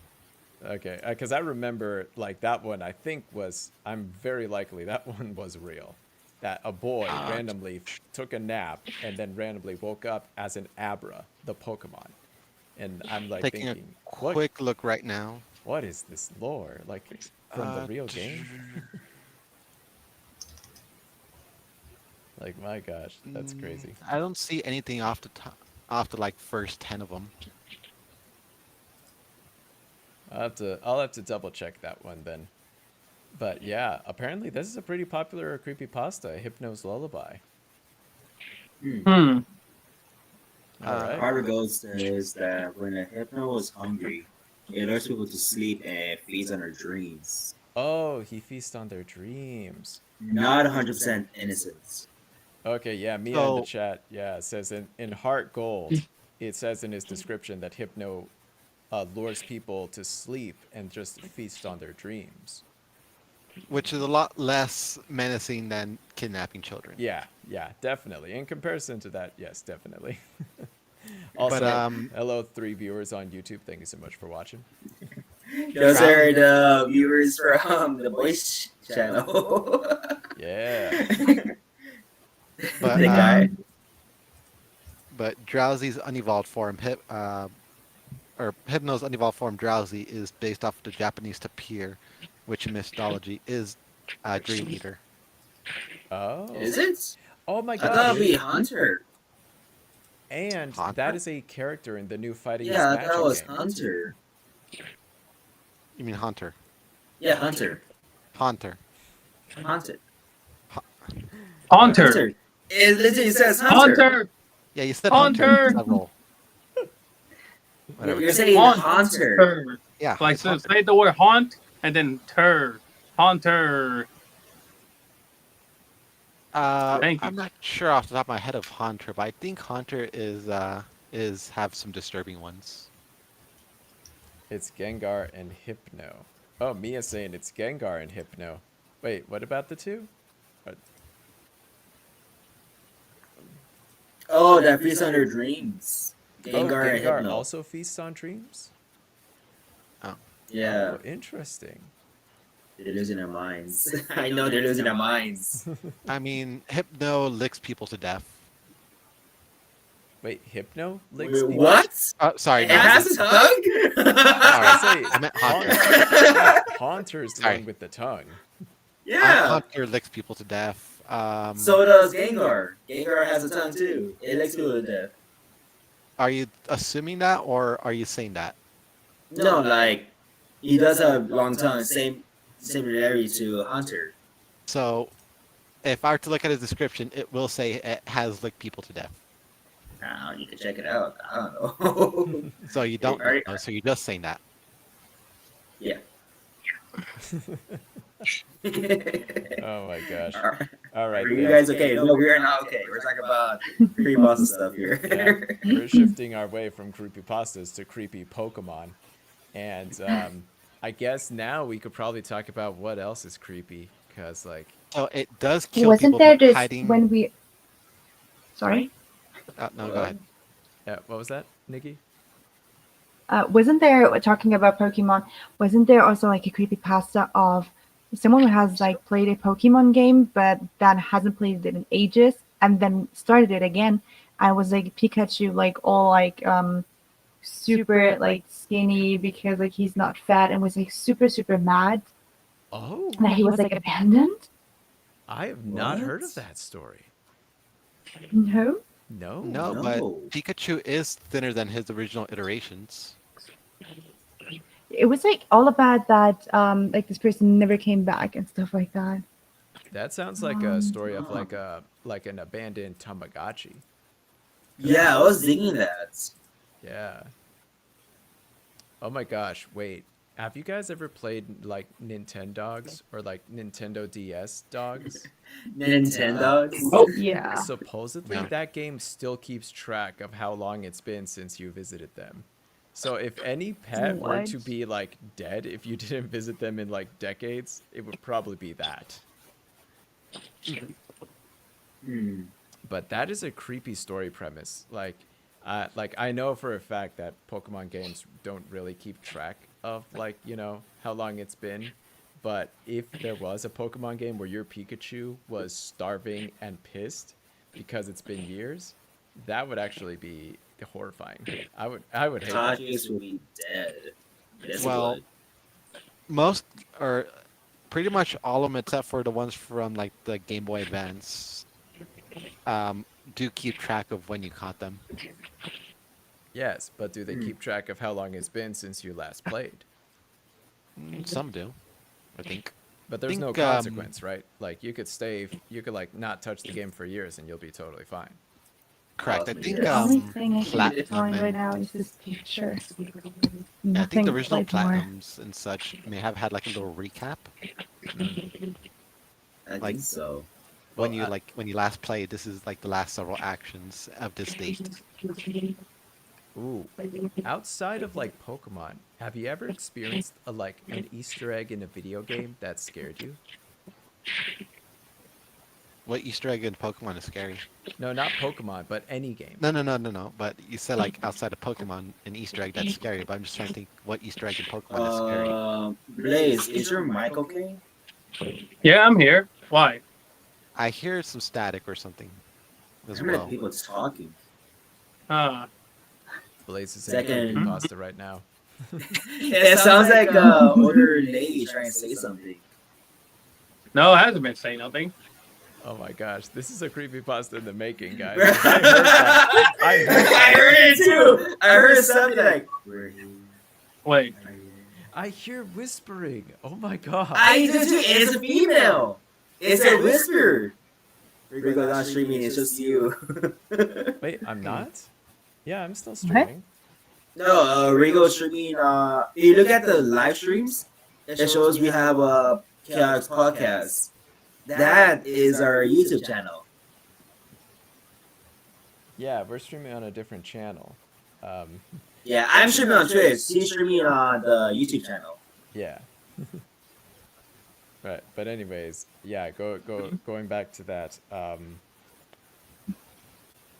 Okay, because I remember like that one. I'm very likely that one was real. That a boy randomly took a nap and then randomly woke up as an Abra, the Pokemon, and I'm like Taking thinking, a quick look right now. what is this lore like from the real game? Like my gosh, that's crazy. I don't see anything off the like first 10 of them. I'll have to double check that one then. But yeah, apparently this is a pretty popular creepypasta, Hypno's Lullaby. Hmm. Alright. Part of Ghost says that when a Hypno is hungry, it lures people to sleep and feeds on their dreams. Oh, he feasts on their dreams. Not 100% innocence. Okay, yeah, Mia in the chat, yeah, says in Heart Gold, it says in his description that Hypno lures people to sleep and just feast on their dreams. Which is a lot less menacing than kidnapping children. Yeah, definitely. In comparison to that, yes, definitely. Also, But, hello, 3 viewers on YouTube. Thank you so much for watching. Those are the viewers from the voice channel. Yeah. But, The guy. but Drowsy's unevolved form, or Hypno's unevolved form, Drowsy, is based off the Japanese tapir, which in mythology is Dream Eater. Oh. Is it? Oh my I thought it'd gosh. be Hunter. And Hunter? that is a character in the new Fight Against Yeah, I thought it Magic was game. Hunter. You mean Hunter? Yeah, Hunter. Hunter. Hunter. Haunter. It literally says Hunter. Hunter. Yeah, you said Hunter! Hunter. Several. Whatever. You're saying Hunter. Haunter. Yeah. Like it's so Hunter. say the word haunt and then tur. Haunter. Thank you. I'm not sure off the top of my head of Hunter, but I think Hunter is have some disturbing ones. It's Gengar and Hypno. Oh, Mia's saying it's Gengar and Hypno. Wait, what about the two? Oh, that feast on your dreams. Oh, Gengar and Gengar Hypno. also feasts on dreams? Yeah, Oh, interesting. they're losing their minds. I know they're losing their minds. I mean, Hypno licks people to death. Wait, Hypno licks Wait, people? what? Sorry, It no, has a tongue? I say I meant Hunter. Haunter's the Sorry. one with the tongue. Yeah. Hunter licks people to death. So does Gengar. Gengar has a tongue too. It licks people to death. Are you assuming that, or are you saying that? No, like he does have a long tongue, similarity to Hunter. So, if I were to look at his description, it will say it has licked people to death. You can check it out. I don't know. So you don't Are- know, so you're just saying that. Yeah. Oh my gosh. Are All right. you guys. guys okay? No, we are not okay. We're talking about creepypasta stuff here. Yeah, we're shifting our way from creepypastas to creepy Pokemon. And I guess now we could probably talk about what else is creepy. Because, like, So it does kill Wasn't people there from this hiding. when we? Sorry. No, go ahead. yeah, what was that, Nikki? Wasn't there talking about Pokemon? Wasn't there also like a creepypasta of someone who has like played a Pokemon game but that hasn't played it in ages and then started it again? I was like Pikachu, like all like super like skinny because like he's not fat and was like super mad Oh, that he was like abandoned. I have not heard of What? that story. No. No. No, no. but Pikachu is thinner than his original iterations. It was like all about that like this person never came back and stuff like that. That sounds like a story of like an abandoned Tamagotchi. Yeah, I was thinking that. Yeah. Oh my gosh, wait. Have you guys ever played like Nintendogs or like Nintendo DS dogs? Nintendo. Oh, Yeah. Supposedly Yeah. that game still keeps track of how long it's been since you visited them. So if any pet were to What? be like dead if you didn't visit them in like decades, it would probably be that. Hmm. But that is a creepy story premise. Like I know for a fact that Pokemon games don't really keep track of like, you know, how long it's been. But if there was a Pokemon game where your Pikachu was starving and pissed because it's been years, that would actually be horrifying. I would hate that. Dodgers will be dead. Yes, it Well, would. most or pretty much all of them except for the ones from like the Game Boy Advance do keep track of when you caught them. Yes, but do they keep track of how long it's been since you last played? Some do, I think. But there's no Think, consequence, right? Like you could like not touch the game for years and you'll be totally fine. Correct. I The think The only thing I can Platinum find right and now is this picture. I think Nothing the original like more. Platinums and such may have had like a little recap I like- think so. when Well, you when you last played. This is like the last several actions of this date. Ooh. Outside of like Pokemon, have you ever experienced like an Easter egg in a video game that scared you? What Easter egg in Pokemon is scary? No, not Pokemon, but any game. No. But you said like outside of Pokemon, an Easter egg that's scary. But I'm just trying to think what Easter egg in Pokemon is scary. Blaze, is your mic okay? yeah, I'm here. Why? I hear some static or something as I remember well. people talking. Blaze is in Second. creepypasta right now. It sounds like older lady trying to say something. No, it hasn't been saying nothing. Oh my gosh, this is a creepypasta in the making, guys. 'Cause I heard that. I heard I that. heard it too. I heard something like, "We're here." Wait. Are you here? I hear whispering. Oh my god. I do too. It's a female. It's a whisper. Rigo's not streaming. It's just you. Wait, I'm not? Yeah, I'm still streaming. No, Rigo streaming. If you look at the live streams, it shows we have a Chaos podcast. That is our YouTube channel. Yeah, we're streaming on a different channel. Yeah, I'm streaming on Twitch. He's streaming on the YouTube channel. Yeah. Right, but anyways, yeah, going back to that.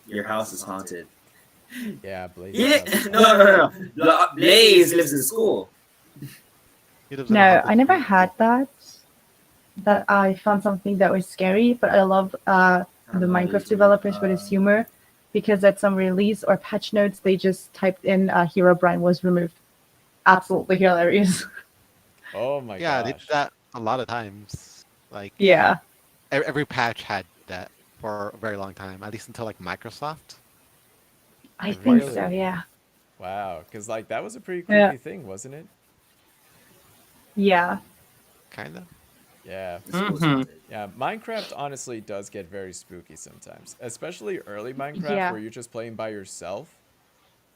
Your house is haunted. Yeah, Blaze. Yeah, no. Blaze lives in school. He lives in a No, haunted I never school. had that. That I found something that was scary, but I love the Minecraft developers with his humor, because at some release or patch notes they just typed in Herobrine was removed. Absolutely hilarious. Oh my Yeah, gosh. they did that a lot of times. Like Yeah. every patch had that for a very long time, at least until like Microsoft. I think so, Really? yeah. Wow, because like that was a pretty Yeah. creepy thing, wasn't it? Yeah. Kind of. Yeah. The school's Mhm. haunted. Yeah, Minecraft honestly does get very spooky sometimes, especially early Minecraft Yeah. where you're just playing by yourself.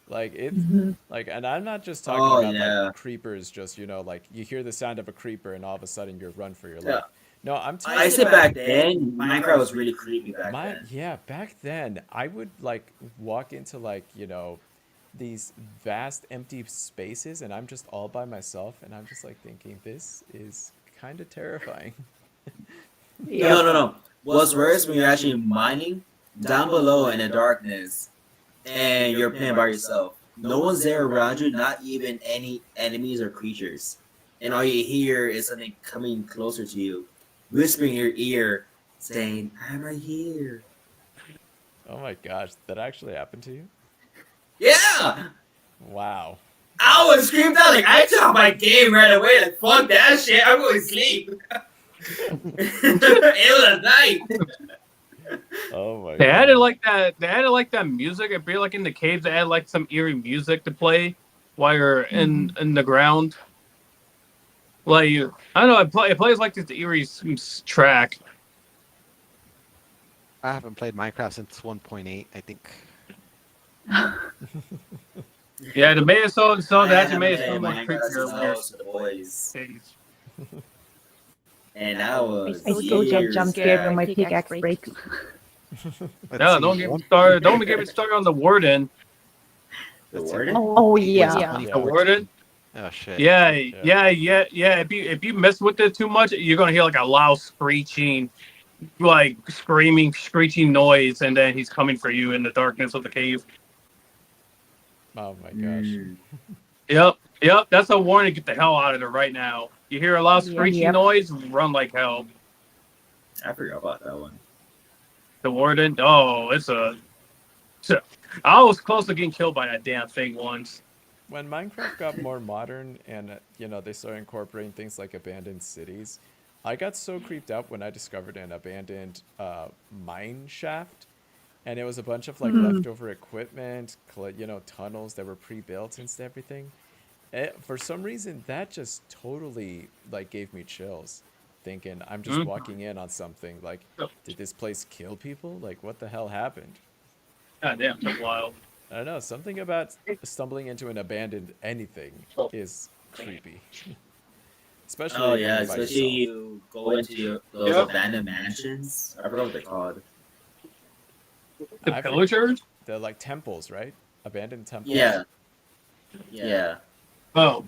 Like it's Mhm. like, and I'm not just talking Oh, about yeah. like creepers, just like you hear the sound of a creeper and all of a sudden you run for your Yeah. life. No, I'm talking. I say back then, Minecraft was really creepy back then. Yeah, back then I would like walk into like these vast empty spaces and I'm just all by myself and I'm just like thinking this is kind of terrifying. No. What's worse when you're actually mining down below in the darkness and you're playing by yourself. No one's there around you, not even any enemies or creatures. And all you hear is something coming closer to you, whispering in your ear, saying, I'm right here. Oh my gosh, that actually happened to you? Yeah! Wow. I was screamed out, like, I took my game right away, like, fuck that shit, I'm going to sleep. It was a night. Oh my They god. added like that. They added like that music. I feel like in the caves they added like some eerie music to play while you're in the ground. Like I don't know. It plays like this eerie track. I haven't played Minecraft since 1.8, I think. Yeah, they made it so they actually made it so I much haven't played Minecraft since I creepier. was with the boys. Caves. And that was I still get years jump scared when back. my pickaxe breaks. Let's No, see, don't get me started. Don't get me started on the warden. The let's see, warden? Oh yeah. Yeah. The warden. Oh shit. Yeah. If you mess with it too much, you're gonna hear like a loud screeching, like screeching noise, and then he's coming for you in the darkness of the cave. Oh my gosh. Mm. Yep. That's a warning. Get the hell out of there right now. You hear a loud screeching Yep. noise, run like hell. I forgot about that one. The warden. Oh, I was close to getting killed by that damn thing once. When Minecraft got more modern and they started incorporating things like abandoned cities, I got so creeped out when I discovered an abandoned mine shaft, and it was a bunch of like leftover equipment, tunnels that were pre-built and everything. For some reason, that just totally like gave me chills, thinking I'm just walking in on something. Like, did this place kill people? Like, what the hell happened? God damn, took wild. I don't know. Something about stumbling into an abandoned anything is creepy. Especially Oh when yeah, you're by especially yourself. you go into those Yep. abandoned mansions. I forgot what they're called. The I pillagers? They're like temples, right? Abandoned temples. Yeah. Yeah. Oh.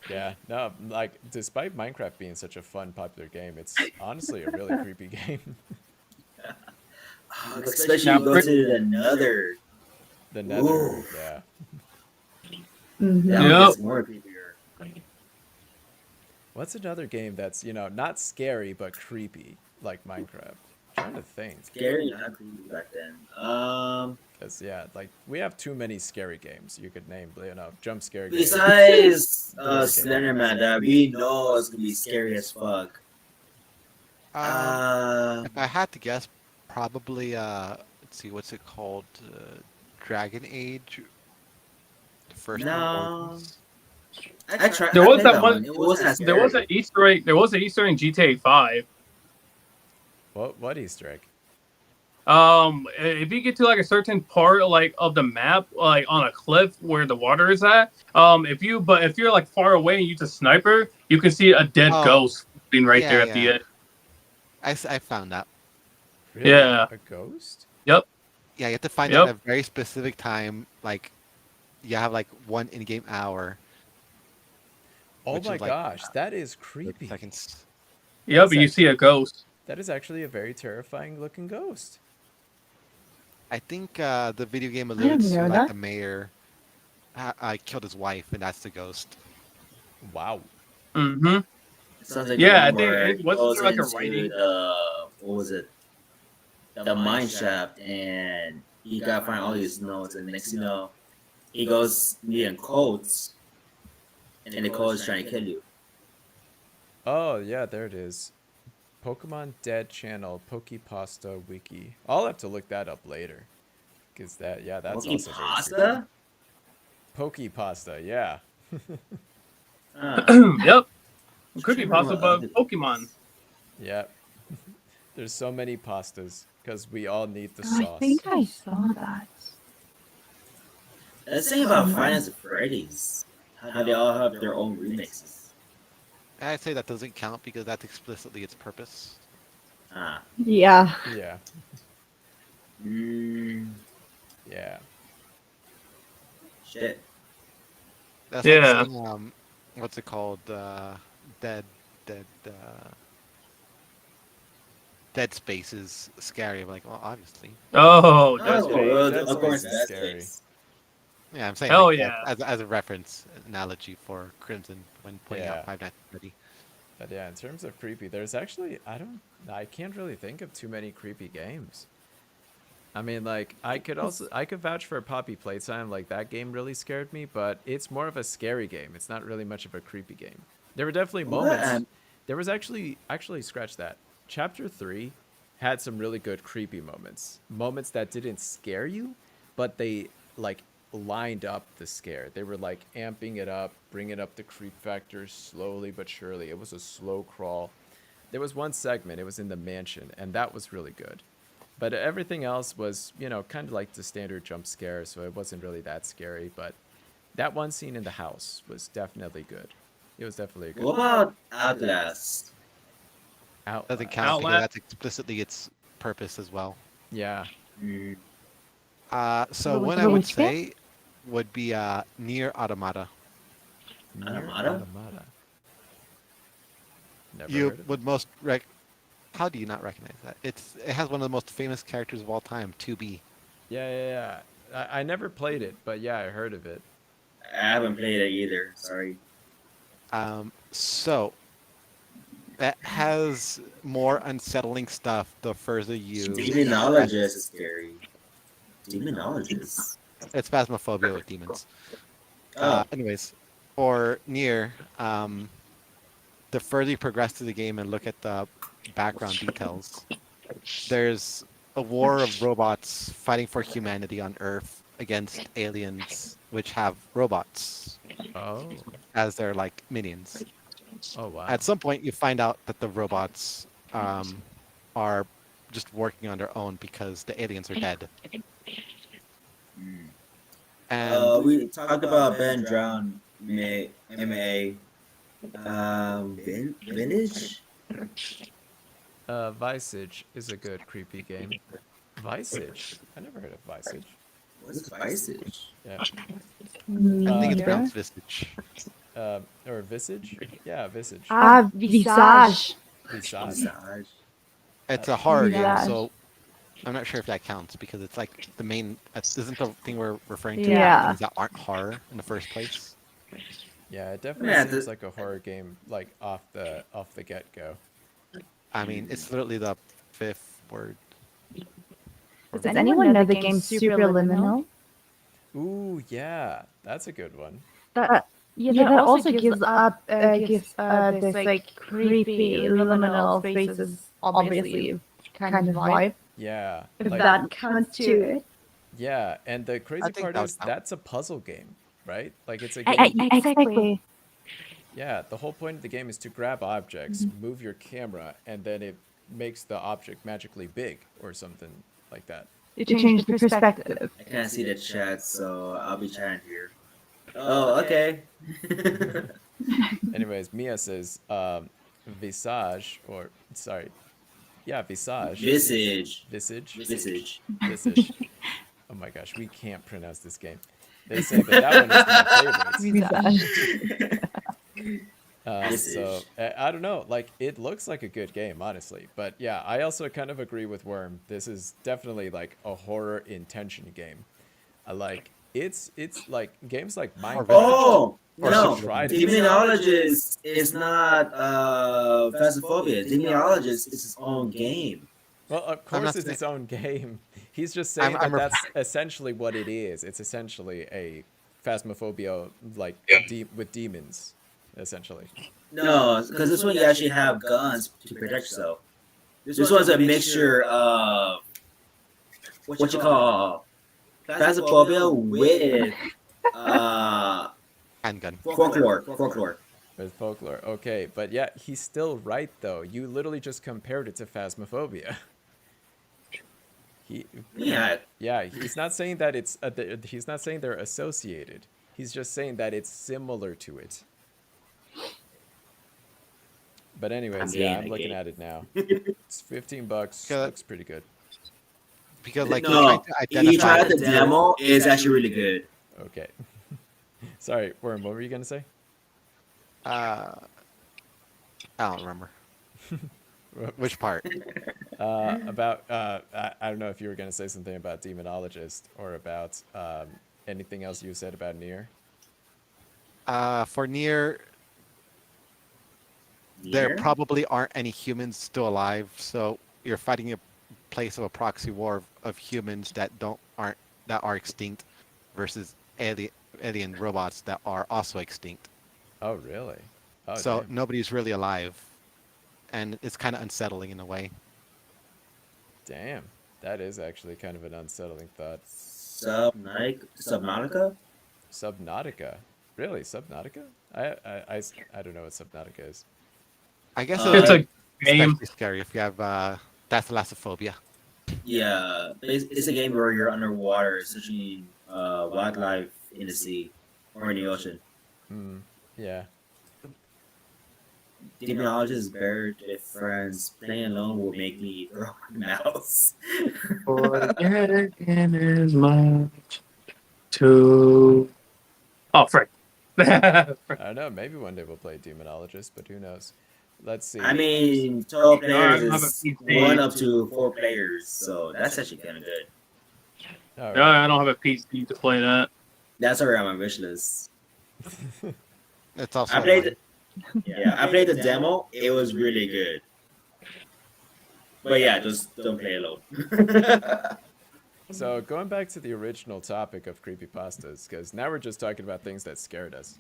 Yeah. No, like despite Minecraft being such a fun, popular game, it's honestly a really creepy game. Especially you go to the Nether. The Nether. Ooh. Yeah. Mhm. That Yep. one gets more creepier. What's another game that's not scary but creepy like Minecraft? trying to think. Scary, not creepy back then. Because, yeah, like, we have too many scary games you could name, you know, jump scare games. Besides Horror Slender games. Man, that we know is gonna be scary as fuck. If I had to guess, probably let's see, what's it called? Dragon Age. The first one. No. Origins? I tried. There I was played that that one. one. It wasn't as There was scary. an Easter egg. There was an Easter egg in GTA 5. What Easter egg? If you get to like a certain part like of the map, like on a cliff where the water is at, if you're like far away and you use a sniper, you can see a dead Oh, ghost floating right there yeah, at the yeah. end. I found that. Really? Yeah. A ghost? Yep. Yeah, you have to find Yep. out at a very specific time. Like, you have like one in-game hour. Oh Which my is like, gosh, that is 30 creepy. seconds. Yep. That's You see a ghost. That is actually a very terrifying looking ghost. I think the video game didn't alludes to know like that. the mayor killed his wife, and that's the ghost. Wow. Mm-hmm. Sounds like Yeah, the I one where think he wasn't goes there like a into writing? what was it? The mine shaft, and he gotta find all these notes, and next you know, he goes meeting codes, and the code is trying to kill you. Oh yeah, there it is. Pokemon Dead Channel, Pokepasta Wiki. I'll have to look that up later. Cause that's Monkey also very pasta? creepy. Pokepasta, yeah. Yep. Trying Could be to remember possible, what but other- Pokemon. Yeah. There's so many pastas because we all need the Oh, sauce. I think I saw that. Let's think about Finance of Freddy's. How they all have their own remixes. I'd say that doesn't count because that's explicitly its purpose. Ah. Yeah. Yeah, Mm, yeah. shit. That's Yeah. like saying, what's it called? Dead, dead, Dead Space is scary. I'm like, well, obviously. Oh, Oh, that's well, Dead of course Space is that's scary. scary. Yeah, I'm saying Hell like yeah. as a reference analogy for Crimson when pointing Yeah. out Five Nights at Freddy. But yeah, in terms of creepy, there's actually I can't really think of too many creepy games. I mean, like I could vouch for Poppy Playtime. Like that game really scared me, but it's more of a scary game. It's not really much of a creepy game. There were definitely What? moments. There was actually scratch that. Chapter 3 had some really good creepy moments. Moments that didn't scare you, but they like lined up the scare. They were like amping it up, bringing up the creep factor slowly but surely. It was a slow crawl. There was one segment, it was in the mansion, and that was really good. But everything else was, you know, kind of like the standard jump scare, so it wasn't really that scary. But that one scene in the house was definitely good. It was definitely a good What about Outlast? Outlast. Doesn't count because Outlast. that's explicitly its purpose as well. Yeah. Mm, So What was one the I would which game? say would be Near Automata. Nier Automata? Automata. Never You heard of would most How do you not recognize that? It has one of the most famous characters of all time, 2B. Yeah. I never played it, but yeah, I heard of it. I haven't played it either. Sorry. So that has more unsettling stuff the further you. Demonologist is scary. Demonologist. It's phasmophobia with demons. Oh. Anyways, for Near, the further you progress through the game and look at the background details, there's a war of robots fighting for humanity on Earth against aliens, which have robots Oh. as their like minions. Oh wow. At some point, you find out that the robots are just working on their own because the aliens are dead. Mm. And We talked about Ben Drown MA. Vintage? Visage is a good creepy game. Visage? I never heard of Visage. What is Visage? Yeah. I think it's Neither. pronounced Visage. Or Visage? Yeah, Visage. Ah, Visage. Visage. Visage. It's a horror game, Visage. so I'm not sure if that counts because it's like the main. Isn't the thing we're referring to Yeah. things that aren't horror in the first place? Yeah, it definitely Yeah, seems the- like a horror game, like off the get go. I mean, it's literally the fifth word. Does anyone know the game Superliminal? Ooh, yeah, that's a good one. That also gives this like creepy liminal spaces, obviously kind of vibe. Yeah, If like that counts to it. yeah, and the crazy think part that would is count. that's a puzzle game, right? Like it's a game. Exactly. Yeah, the whole point of the game is to grab objects, move your camera, and then it makes the object magically big or something like that. To change the perspective. I can't see the chat, so I'll be chatting here. Oh, okay. Anyways, Mia says visage or sorry, yeah, visage. Visage. Visage. Visage. Visage. Oh my gosh, we can't pronounce this game. They say that one is my favorite. So I don't know, like it looks like a good game, honestly. But yeah, I also kind of agree with Worm. This is definitely like a horror intention game. I like it's like games like Minecraft. Oh Or no, tried it. Demonologist is not Phasmophobia. Demonologist is his own game. Well, of I'm course, not it's saying- its own game. He's just saying I'm that rep- that's essentially what it is. It's essentially a Phasmophobia like with demons, essentially. No, because this one you actually have guns to protect yourself. This one's a mixture of what you call Phasmophobia with handgun. folklore. With folklore, okay, but yeah, he's still right though. You literally just compared it to Phasmophobia. Yeah, He's not saying that it's he's not saying they're associated. He's just saying that it's similar to it. But anyways, yeah, I'm looking at it now. It's $15. Looks pretty good. Because like no, you're he trying tried the demo. It's actually really good. Okay. Sorry, Worm, what were you gonna say? I don't remember. Which part? About I don't know if you were gonna say something about Demonologist or about anything else you said about Nier. For Nier, there probably aren't any humans still alive, so you're fighting a place of a proxy war of humans that are extinct versus alien robots that are also extinct. Oh, really? Oh, So damn. nobody's really alive, and it's kind of unsettling in a way. Damn. That is actually kind of an unsettling thought. Subnautica? Subnautica. Really? Subnautica? I don't know what Subnautica is. I guess It's a game. especially scary if you have thalassophobia. Yeah, it's a game where you're underwater, searching wildlife in the sea or in the ocean. Yeah. Demonologist is better with friends. Playing alone will make me throw my mouse. Forgetting is much to. Oh, frick. I don't know. Maybe one day we'll play Demonologist, but who knows? Let's see. I mean, 12 No, I players don't have a is PC. 1 up to 4 players, so that's actually kind of good. All No, right. I don't have a PC to play that. That's already on my wish list. It's also I played the demo. It was really good. But yeah, just don't play alone. So going back to the original topic of creepypastas, because now we're just talking about things that scared us.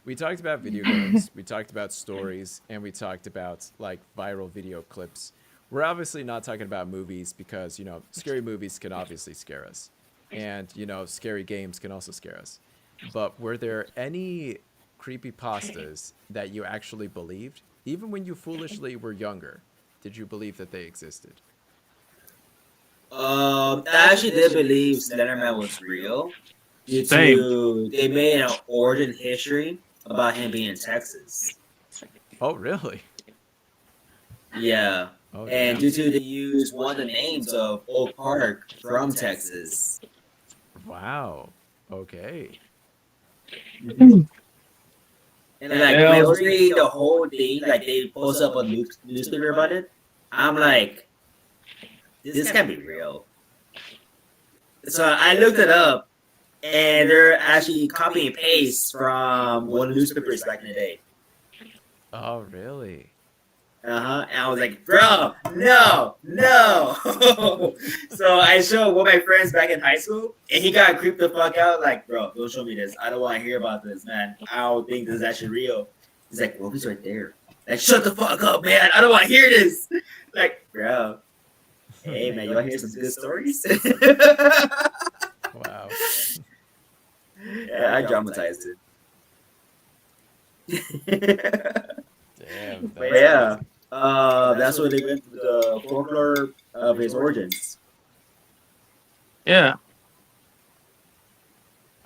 We talked about video games, we talked about stories, and we talked about like viral video clips. We're obviously not talking about movies because, you know, scary movies can obviously scare us. And, you know, scary games can also scare us. But were there any creepypastas that you actually believed? Even when you foolishly were younger, did you believe that they existed? I actually did believe Slenderman was real. Due Same. to they made an origin history about him being in Texas. Oh, really? Yeah. Oh, And damn. due to they use one of the names of Oak Park from Texas. Wow. Okay. And like when I was reading the whole thing, like they post up a newspaper about it, I'm like, this can't be real. So I looked it up, and they're actually copy and paste from one of the newspapers back in the day. Oh, really? And I was like, bro, no, no. So I showed one of my friends back in high school, and he got creeped the fuck out. Like, bro, don't show me this. I don't want to hear about this, man. I don't think this is actually real. He's like, well, he's right there. Like, shut the fuck up, man. I don't want to hear this. Like, bro, hey, man, you want to hear some good stories? Wow. Yeah, I dramatized it. Damn. But That's yeah, crazy. that's where they went with the folklore of his origins. Yeah.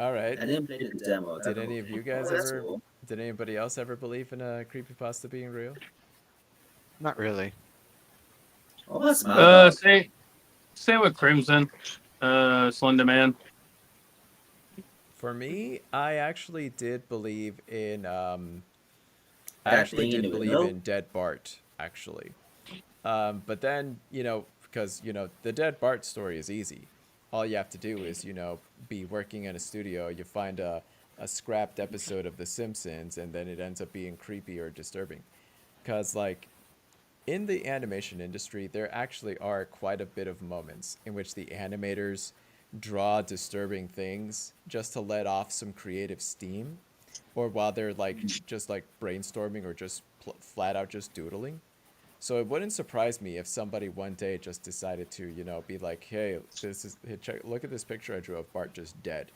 All right. I didn't play the demo. Did any of you guys That's ever? cool. Did anybody else ever believe in a creepypasta being real? Not really. What about Smile Dog? Same with Crimson, Slender Man. For me, I actually did believe in. I That actually thing in did the believe window? in Dead Bart, actually. But then, because, the Dead Bart story is easy. All you have to do is, be working in a studio, you find a scrapped episode of The Simpsons, and then it ends up being creepy or disturbing. Because, like, in the animation industry, there actually are quite a bit of moments in which the animators draw disturbing things just to let off some creative steam, or while they're like just like brainstorming or just flat out just doodling. So it wouldn't surprise me if somebody one day just decided to, be like, "Hey, look at this picture I drew of Bart just dead,"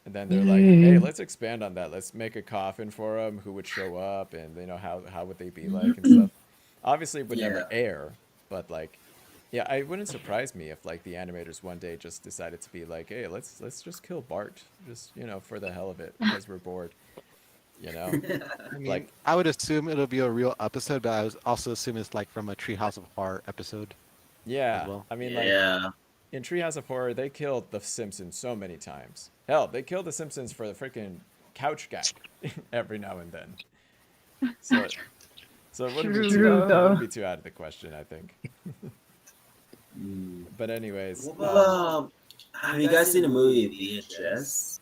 and then they're like, "Hey, let's expand on that. Let's make a coffin for him. Who would show up, and how would they be like and stuff." Obviously, it would never Yeah. air, but like, yeah, it wouldn't surprise me if like the animators one day just decided to be like, "Hey, let's just kill Bart, just for the hell of it, because we're bored," you know? I mean, Like, I would assume it'll be a real episode, but I was also assume it's like from a Treehouse of Horror episode as yeah, well. I mean, like Yeah. in Treehouse of Horror, they killed the Simpsons so many times. Hell, they killed the Simpsons for the freaking couch gag every now and then. So, so it wouldn't be True, too though. wouldn't be too out of the question, I think. Mm. But anyways, What about, have you guys seen the movie VHS?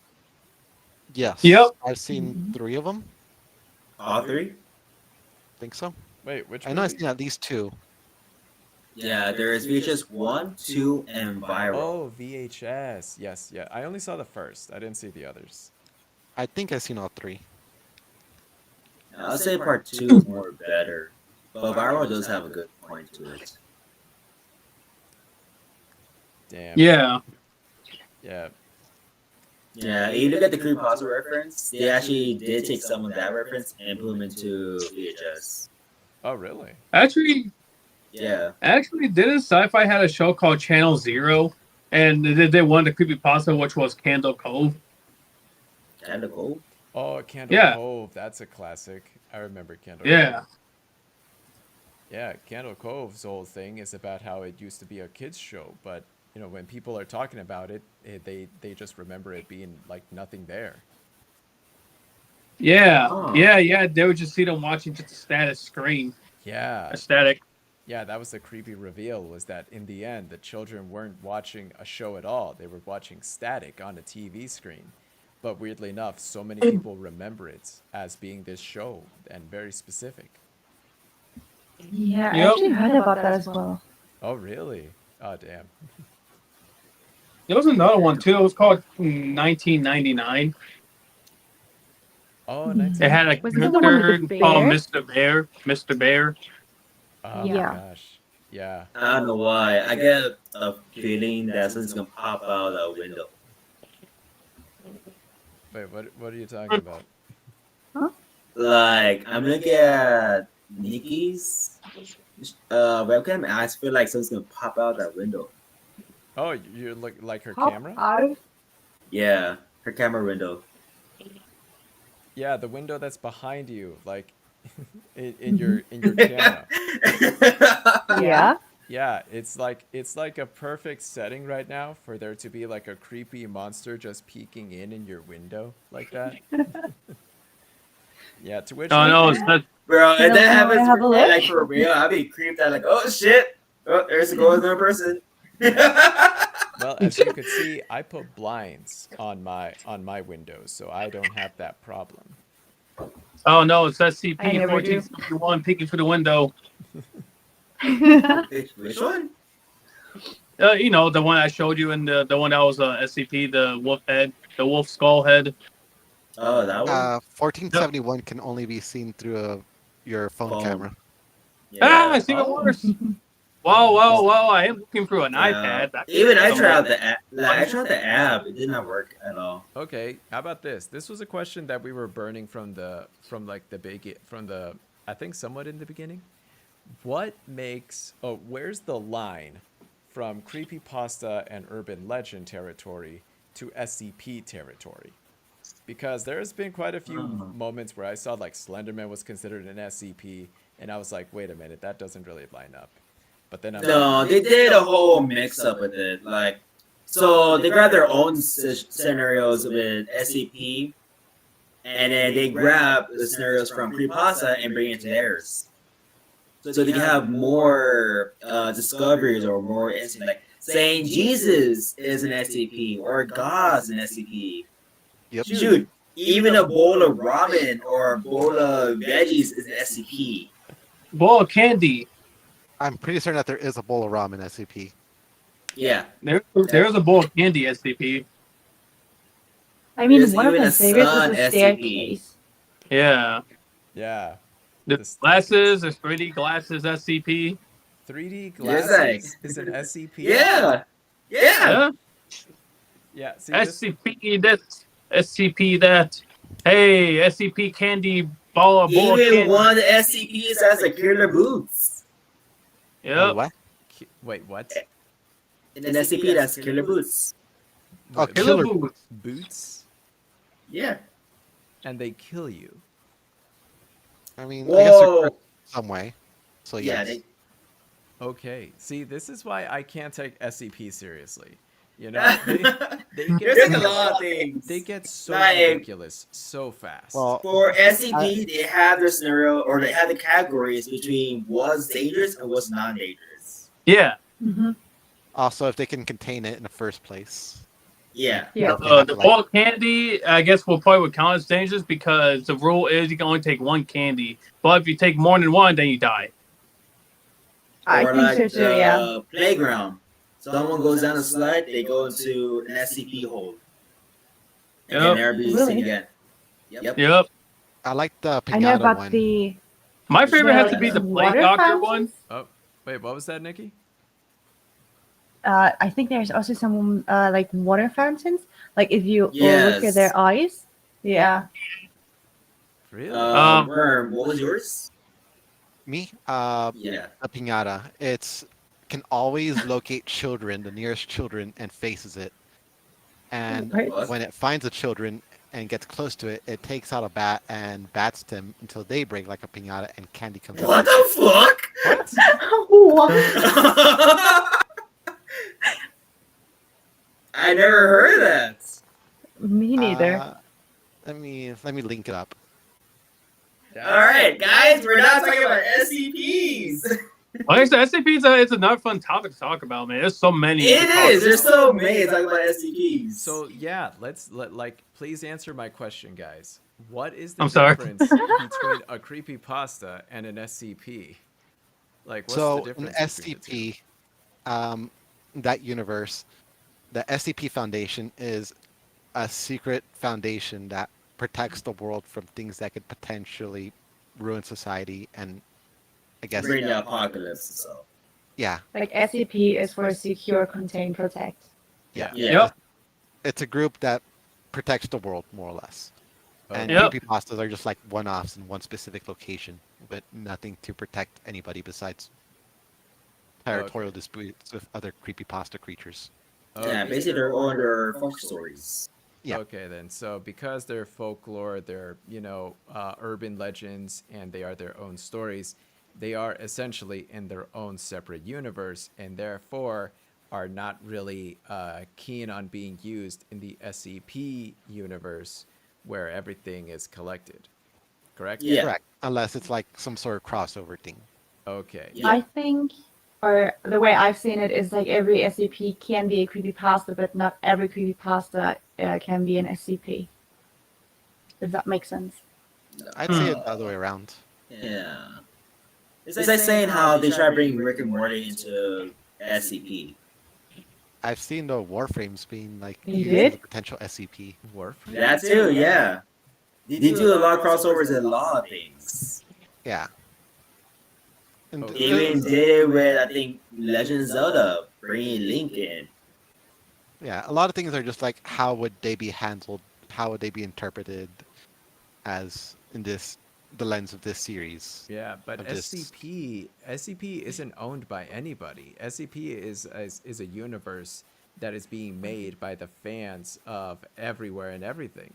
Yes. Yep. I've seen Mhm. 3 of them. All three? Think so. wait, which I know I've movie? seen at least 2. Yeah, there is VHS 1, 2, and Viral. Oh, VHS. Yes, yeah. I only saw the first. I didn't see the others. I think I've seen all 3. I'll say part 2 is more better. But Viral does have a good point to it. Damn. Yeah. Yeah. Yeah, if you look at the Creepypasta reference, they actually did take some of that reference and put them into VHS. Oh, really? Actually, Yeah. didn't Sci-Fi had a show called Channel Zero, and they did one of the creepypasta, which was Candle Cove. Kind of cool. Oh, Candle Yeah. Cove. That's a classic. I remember Candle Yeah. Cove. Yeah, Candle Cove's whole thing is about how it used to be a kids show, but when people are talking about it, they just remember it being like nothing there. Yeah. Oh. Yeah. They would just see them watching just a static screen. Yeah. A static. Yeah, that was the creepy reveal, was that in the end, the children weren't watching a show at all. They were watching static on a TV screen. But weirdly enough, so many people remember it as being this show and very specific. Yeah, I Yep. actually heard about that as well. Oh, really? Oh, damn. There was another one too. It was called 1999. Oh, Mhm. It had a Was it the one with the character called bear? Mr. Bear. Mr. Bear. Oh, Yeah. my gosh. Yeah. I don't know why. I get a feeling that something's gonna pop out of the window. Wait, what are you talking about? Like, I'm looking at Nikki's webcam, and I feel like something's gonna pop out that window. Oh, you look like her Hop camera? out. Yeah, her camera window. Yeah, the window that's behind you, like in your camera. Yeah. Yeah, it's like a perfect setting right now for there to be like a creepy monster just peeking in your window like that. Yeah, to which Oh no, it's not. Bro, if Can that I happens have a for, look? like for real, I'd be creeped out like, oh shit! Oh, there's a another person. well, as you could see, I put blinds on my windows, so I don't have that problem. Oh no, it's I SCP never do. 1471 peeking through the window. Which one? You know, the one I showed you, and the one that was SCP, the wolf head, the wolf skull head. Oh, that one. 1471 can only be seen through your phone Phone. camera. Ah, Yeah. it's even Oh. worse. Whoa! I am looking through an Yeah. iPad. Even I tried out the app. Like, I tried the app. It did not work at all. Okay, how about this? This was a question that we were burning from the I think somewhat in the beginning. Where's the line from creepypasta and urban legend territory to SCP territory? Because there's been quite a few moments where I saw like Slenderman was considered an SCP, and I was like, wait a minute, that doesn't really line up. But then I'm No, they did a whole mix up with it. Like, so they grabbed their own scenarios with SCP, and then they grab the scenarios from creepypasta and bring it to theirs. So they can have more discoveries or more instances, like saying Jesus is an SCP or God's an SCP. Yep. Shoot, even a bowl of ramen or a bowl of veggies is an SCP. Bowl of candy. I'm pretty certain that there is a bowl of ramen SCP. Yeah. There's a bowl of candy SCP. I mean, There's one of even my a favorites sun is the SCP. staircase. Yeah. yeah. The This- glasses, there's 3D glasses SCP. 3D There's glasses is an SCP. Yeah. Yeah. Yeah. Yeah. See, this, SCP this, SCP that. Hey, SCP candy bowl of Even candy. one of the SCPs has a killer boots. Yep. What? wait, what? An SCP that's killer boots. Oh, Wait, Killer Killer boots. boots, Yeah. and they kill you. I mean, I guess they're Whoa. some way. So Yeah. yes. Okay. See, this is why I can't take SCP seriously. You know, they There's get like a lot of things. they get so Like- ridiculous so fast. Well, For SCP, they have the scenario or they have the categories between what's dangerous and what's non-dangerous. Yeah. Mm-hmm. also if they can contain it in the first place. Yeah. Yeah. The bowl of candy, I guess, will probably count as dangerous because the rule is you can only take one candy. But if you take more than one, then you die. I Or think like so too, yeah. the playground. Someone goes down a slide, they go into an SCP hole. And Yep. can never be Really? seen again. Yep. Yep. I like the I know pinata about one. the My favorite has to the be the water Plague Doctor fountains. one. Oh, wait, what was that, Nikki? I think there's also some like water fountains. Like if you look Yes. at their eyes, yeah. Really? Worm, what was yours? Me? Yeah. A pinata. It's can always locate children, the nearest children, and faces it. And Right. when it finds the children and gets close to it, it takes out a bat and bats them until they break like a pinata and candy comes out. What the fuck? What? I never heard that. Me neither. Let me link it up. Alright, guys, we're not talking about SCPs. Like I said, SCP it's another fun topic to talk about, man. There's so many. to It talk is. There's about. so many talking about SCPs. So yeah, please answer my question, guys. What is the I'm sorry. difference between a creepypasta and an SCP? Like, what's So the an difference? between the two? SCP, that universe, the SCP Foundation is a secret foundation that protects the world from things that could potentially ruin society and I guess Bring the apocalypse. So. yeah. Like SCP is for secure, contain, protect. Yeah. Yep. It's a group that protects the world more or less. And Yep. creepypastas are just like one-offs in one specific location, but nothing to protect anybody besides territorial disputes with other creepypasta creatures. Yeah, basically they're all their folk stories. Yeah. Okay, then. So because they're folklore, they're urban legends, and they are their own stories, they are essentially in their own separate universe, and therefore are not really keen on being used in the SCP universe, where everything is collected. Correct? Yeah. Correct. Unless it's like some sort of crossover thing. Okay. Yeah. I think, or the way I've seen it is like every SCP can be a creepypasta, but not every creepypasta can be an SCP. Does that make sense? I'd say it the other way around. Yeah. It's like saying how they try to bring Rick and Morty into SCP. I've seen the Warframes being like You used as a did? potential SCP. Warframe. That too, yeah. They do a lot of crossovers in a lot of things. Yeah. And Okay. They even did it with, I think, Legend of Zelda, bringing Link in. yeah, a lot of things are just like how would they be handled? How would they be interpreted as in the lens of this series? Yeah, but Of this. SCP isn't owned by anybody. SCP is a universe that is being made by the fans of everywhere and everything.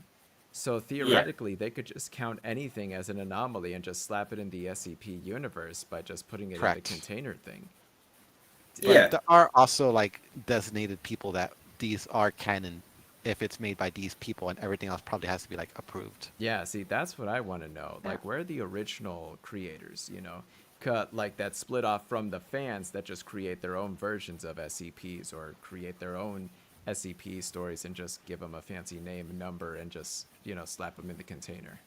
So theoretically, they could just count anything as an anomaly and just slap it in the SCP universe by just putting it in the Correct. container thing. But Yeah. there are also like designated people that these are canon if it's made by these people, and everything else probably has to be like approved. Yeah, see, that's what I want to know. Like, where are the original creators, you know? Cut like that split off from the fans that just create their own versions of SCPs or create their own SCP stories and just give them a fancy name, number, and just, you know, slap them in the container.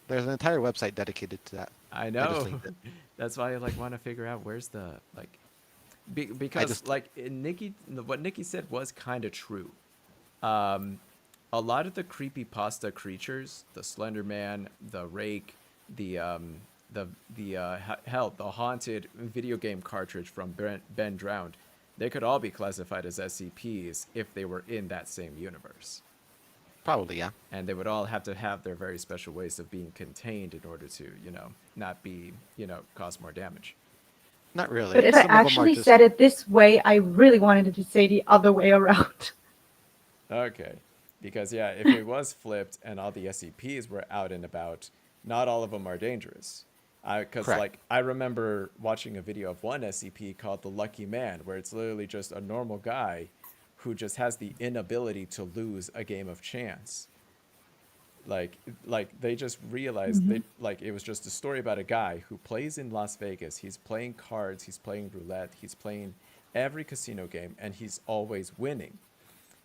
There's an entire website dedicated to that. I just know. linked it. That's why I like want to figure out where's the like, because just- like what Nikki said was kind of true. A lot of the creepypasta creatures, the Slender Man, the Rake, the hell, the haunted video game cartridge from Ben Drowned, they could all be classified as SCPs if they were in that same universe. Probably, yeah. And they would all have to have their very special ways of being contained in order to, you know, not be, you know, cause more damage. Not really. But if I Some of them are actually just- said it this way, I really wanted it to say the other way around. Okay. Because, yeah, if it was flipped and all the SCPs were out and about, not all of them are dangerous. Because, Correct. like, I remember watching a video of one SCP called The Lucky Man, where it's literally just a normal guy who just has the inability to lose a game of chance. Like they just realized they like it was just a story about a guy who plays in Las Vegas. He's playing cards, he's playing roulette, he's playing every casino game, and he's always winning.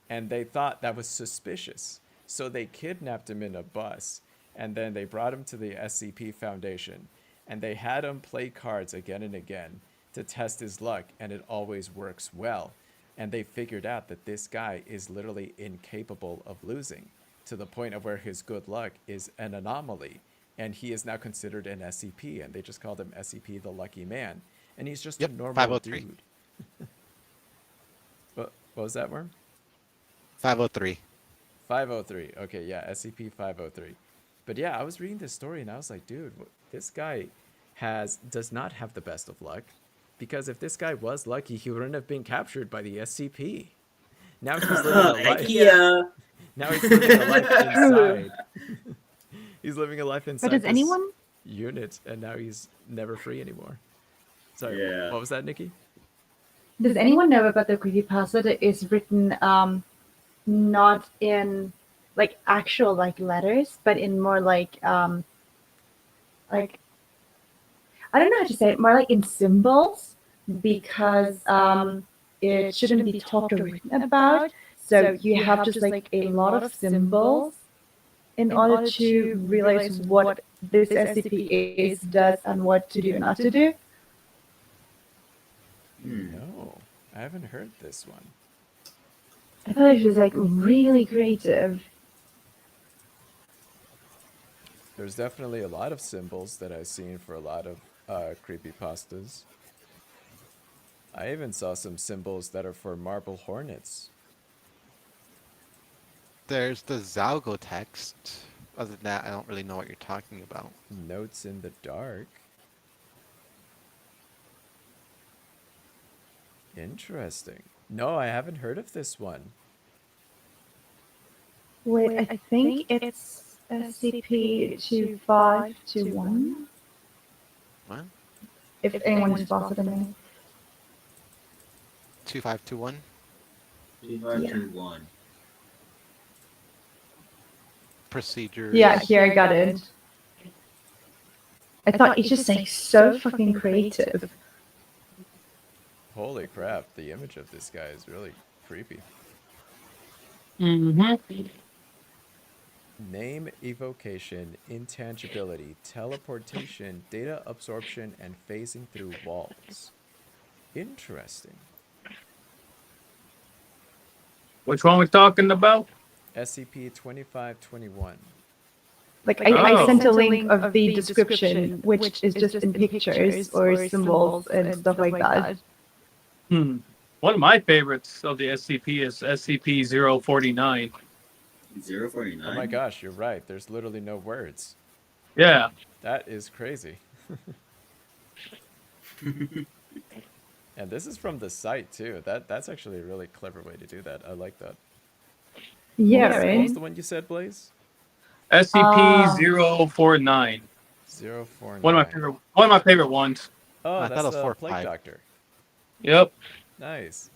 And they thought that was suspicious. So they kidnapped him in a bus, and then they brought him to the SCP Foundation, and they had him play cards again and again to test his luck, and it always works well. And they figured out that this guy is literally incapable of losing, to the point of where his good luck is an anomaly, and he is now considered an SCP, and they just called him SCP the Lucky Man. And he's just Yep, a normal 503. dude. What was that, Worm? 503. 503. Okay, yeah, SCP 503. But yeah, I was reading this story and I was like, dude, this guy does not have the best of luck, because if this guy was lucky, he wouldn't have been captured by the SCP. Now he's living a life. IKEA. Now he's living a life inside. He's living a life inside But does this anyone unit, and now he's never free anymore. Sorry, Yeah. what was that, Nikki? does anyone know about the creepypasta that is written not in like actual like letters, but in more like I don't know how to say it, more like in symbols, because it shouldn't be talked or written about. So you have just like a lot of symbols in order to realize what this SCP is, does, and what to do and not to do. No, I haven't heard this one. I thought it was like really creative. There's definitely a lot of symbols that I've seen for a lot of creepypastas. I even saw some symbols that are for marble hornets. There's the Zalgo text. Other than that, I don't really know what you're talking about. Notes in the dark. Interesting. No, I haven't heard of this one. Wait, I think it's SCP-2521. What? If anyone is faster than me. 2521? 2521. Procedures. Yeah, here I got it. I thought it's just like so fucking creative. Holy crap, the image of this guy is really creepy. Mm-hmm. Name, evocation, intangibility, teleportation, data absorption, and phasing through walls. Interesting. Which one we talking about? SCP-2521. Like Oh. I sent a link of the description, which is just in pictures or symbols and stuff like that. One of my favorites of the SCP is SCP-049. 049. Oh my gosh, you're right. There's literally no words. Yeah. That is crazy. And this is from the site too. That's actually a really clever way to do that. I like that. Yeah, What right. was the one you said, Blaze? SCP-049. 049. One of my favorite ones. Oh, I that's thought it was the 45. Plague Doctor. Yep. Nice.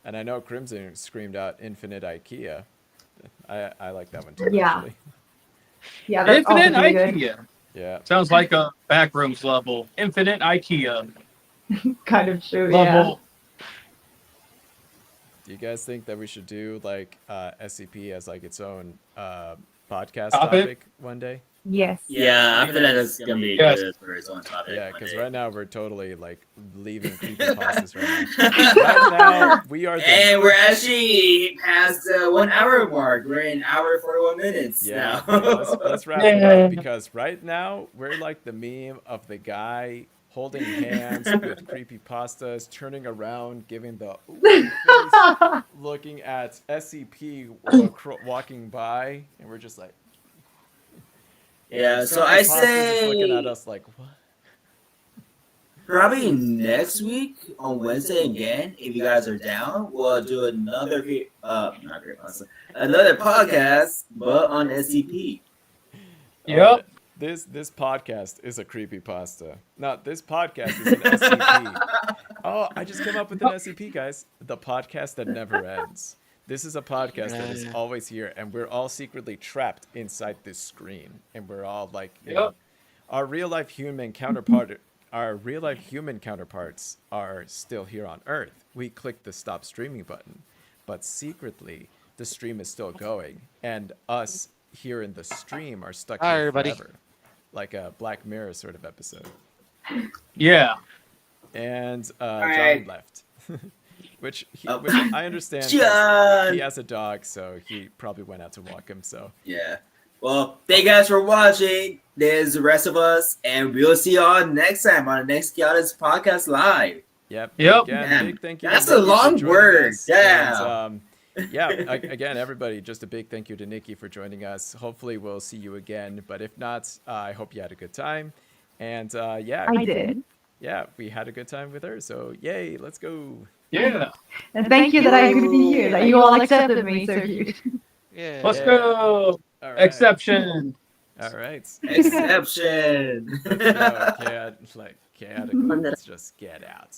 And I know Crimson screamed out Infinite IKEA. I like that one too, Yeah. actually. Yeah, that's Infinite also pretty IKEA. Yeah. Sounds like a backrooms level. Infinite IKEA good. Kind of true, yeah. level. Do you guys think that we should do like SCP as like its own podcast Topic? topic one day? Yes. Yeah, I feel like that's gonna be Yes. good for its own topic. Yeah, one because day. right now we're totally like leaving creepypastas right now. Right now we are the And we're actually past the 1 hour mark. We're in hour 41 minutes yeah. now. Let's wrap it up because right now we're like the meme of the guy holding hands with creepypastas, turning around, giving the ooh face, looking at SCP walking by, and we're just like. Yeah, so I Creepypastas just looking say at us like what? probably next week on Wednesday again, if you guys are down, we'll do another not creepypasta, another podcast, but on SCP. Yep. This podcast is a creepypasta. No, this podcast is an SCP. Oh, I just came up with an SCP, guys. The podcast that never ends. This is a podcast that is always here, and we're all secretly trapped inside this screen, and we're all like, you know, our real life human counterparts are still here on Earth. We click the stop streaming button, but secretly the stream is still going, and us here in the stream are stuck Hi, here everybody. forever, like a Black Mirror sort of episode. Yeah. And John right. left. Which Oh. I understand. 'cause John! He has a dog, so he probably went out to walk him. So Yeah. Well, thank you guys for watching. There's the rest of us, and we'll see y'all next time on the next Kiana's podcast live. yep. Yep. Again, Man, big thank you. that's to a Nikki for long joining word. us. Yeah. And, again, everybody, just a big thank you to Nikki for joining us. Hopefully, we'll see you again. But if not, I hope you had a good time. And yeah, I did. yeah, we had a good time with her. So yay, let's go. Yeah. And thank you that I could be here, that you all accepted me so cute. Yeah. Let's go. All right. Exception. All right. Exception. No, chaotic. Let's just get out.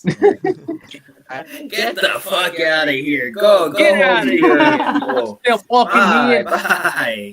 Get the fuck out of here. Go Get home out to of your here. people. Still fucking Bye. here. Bye.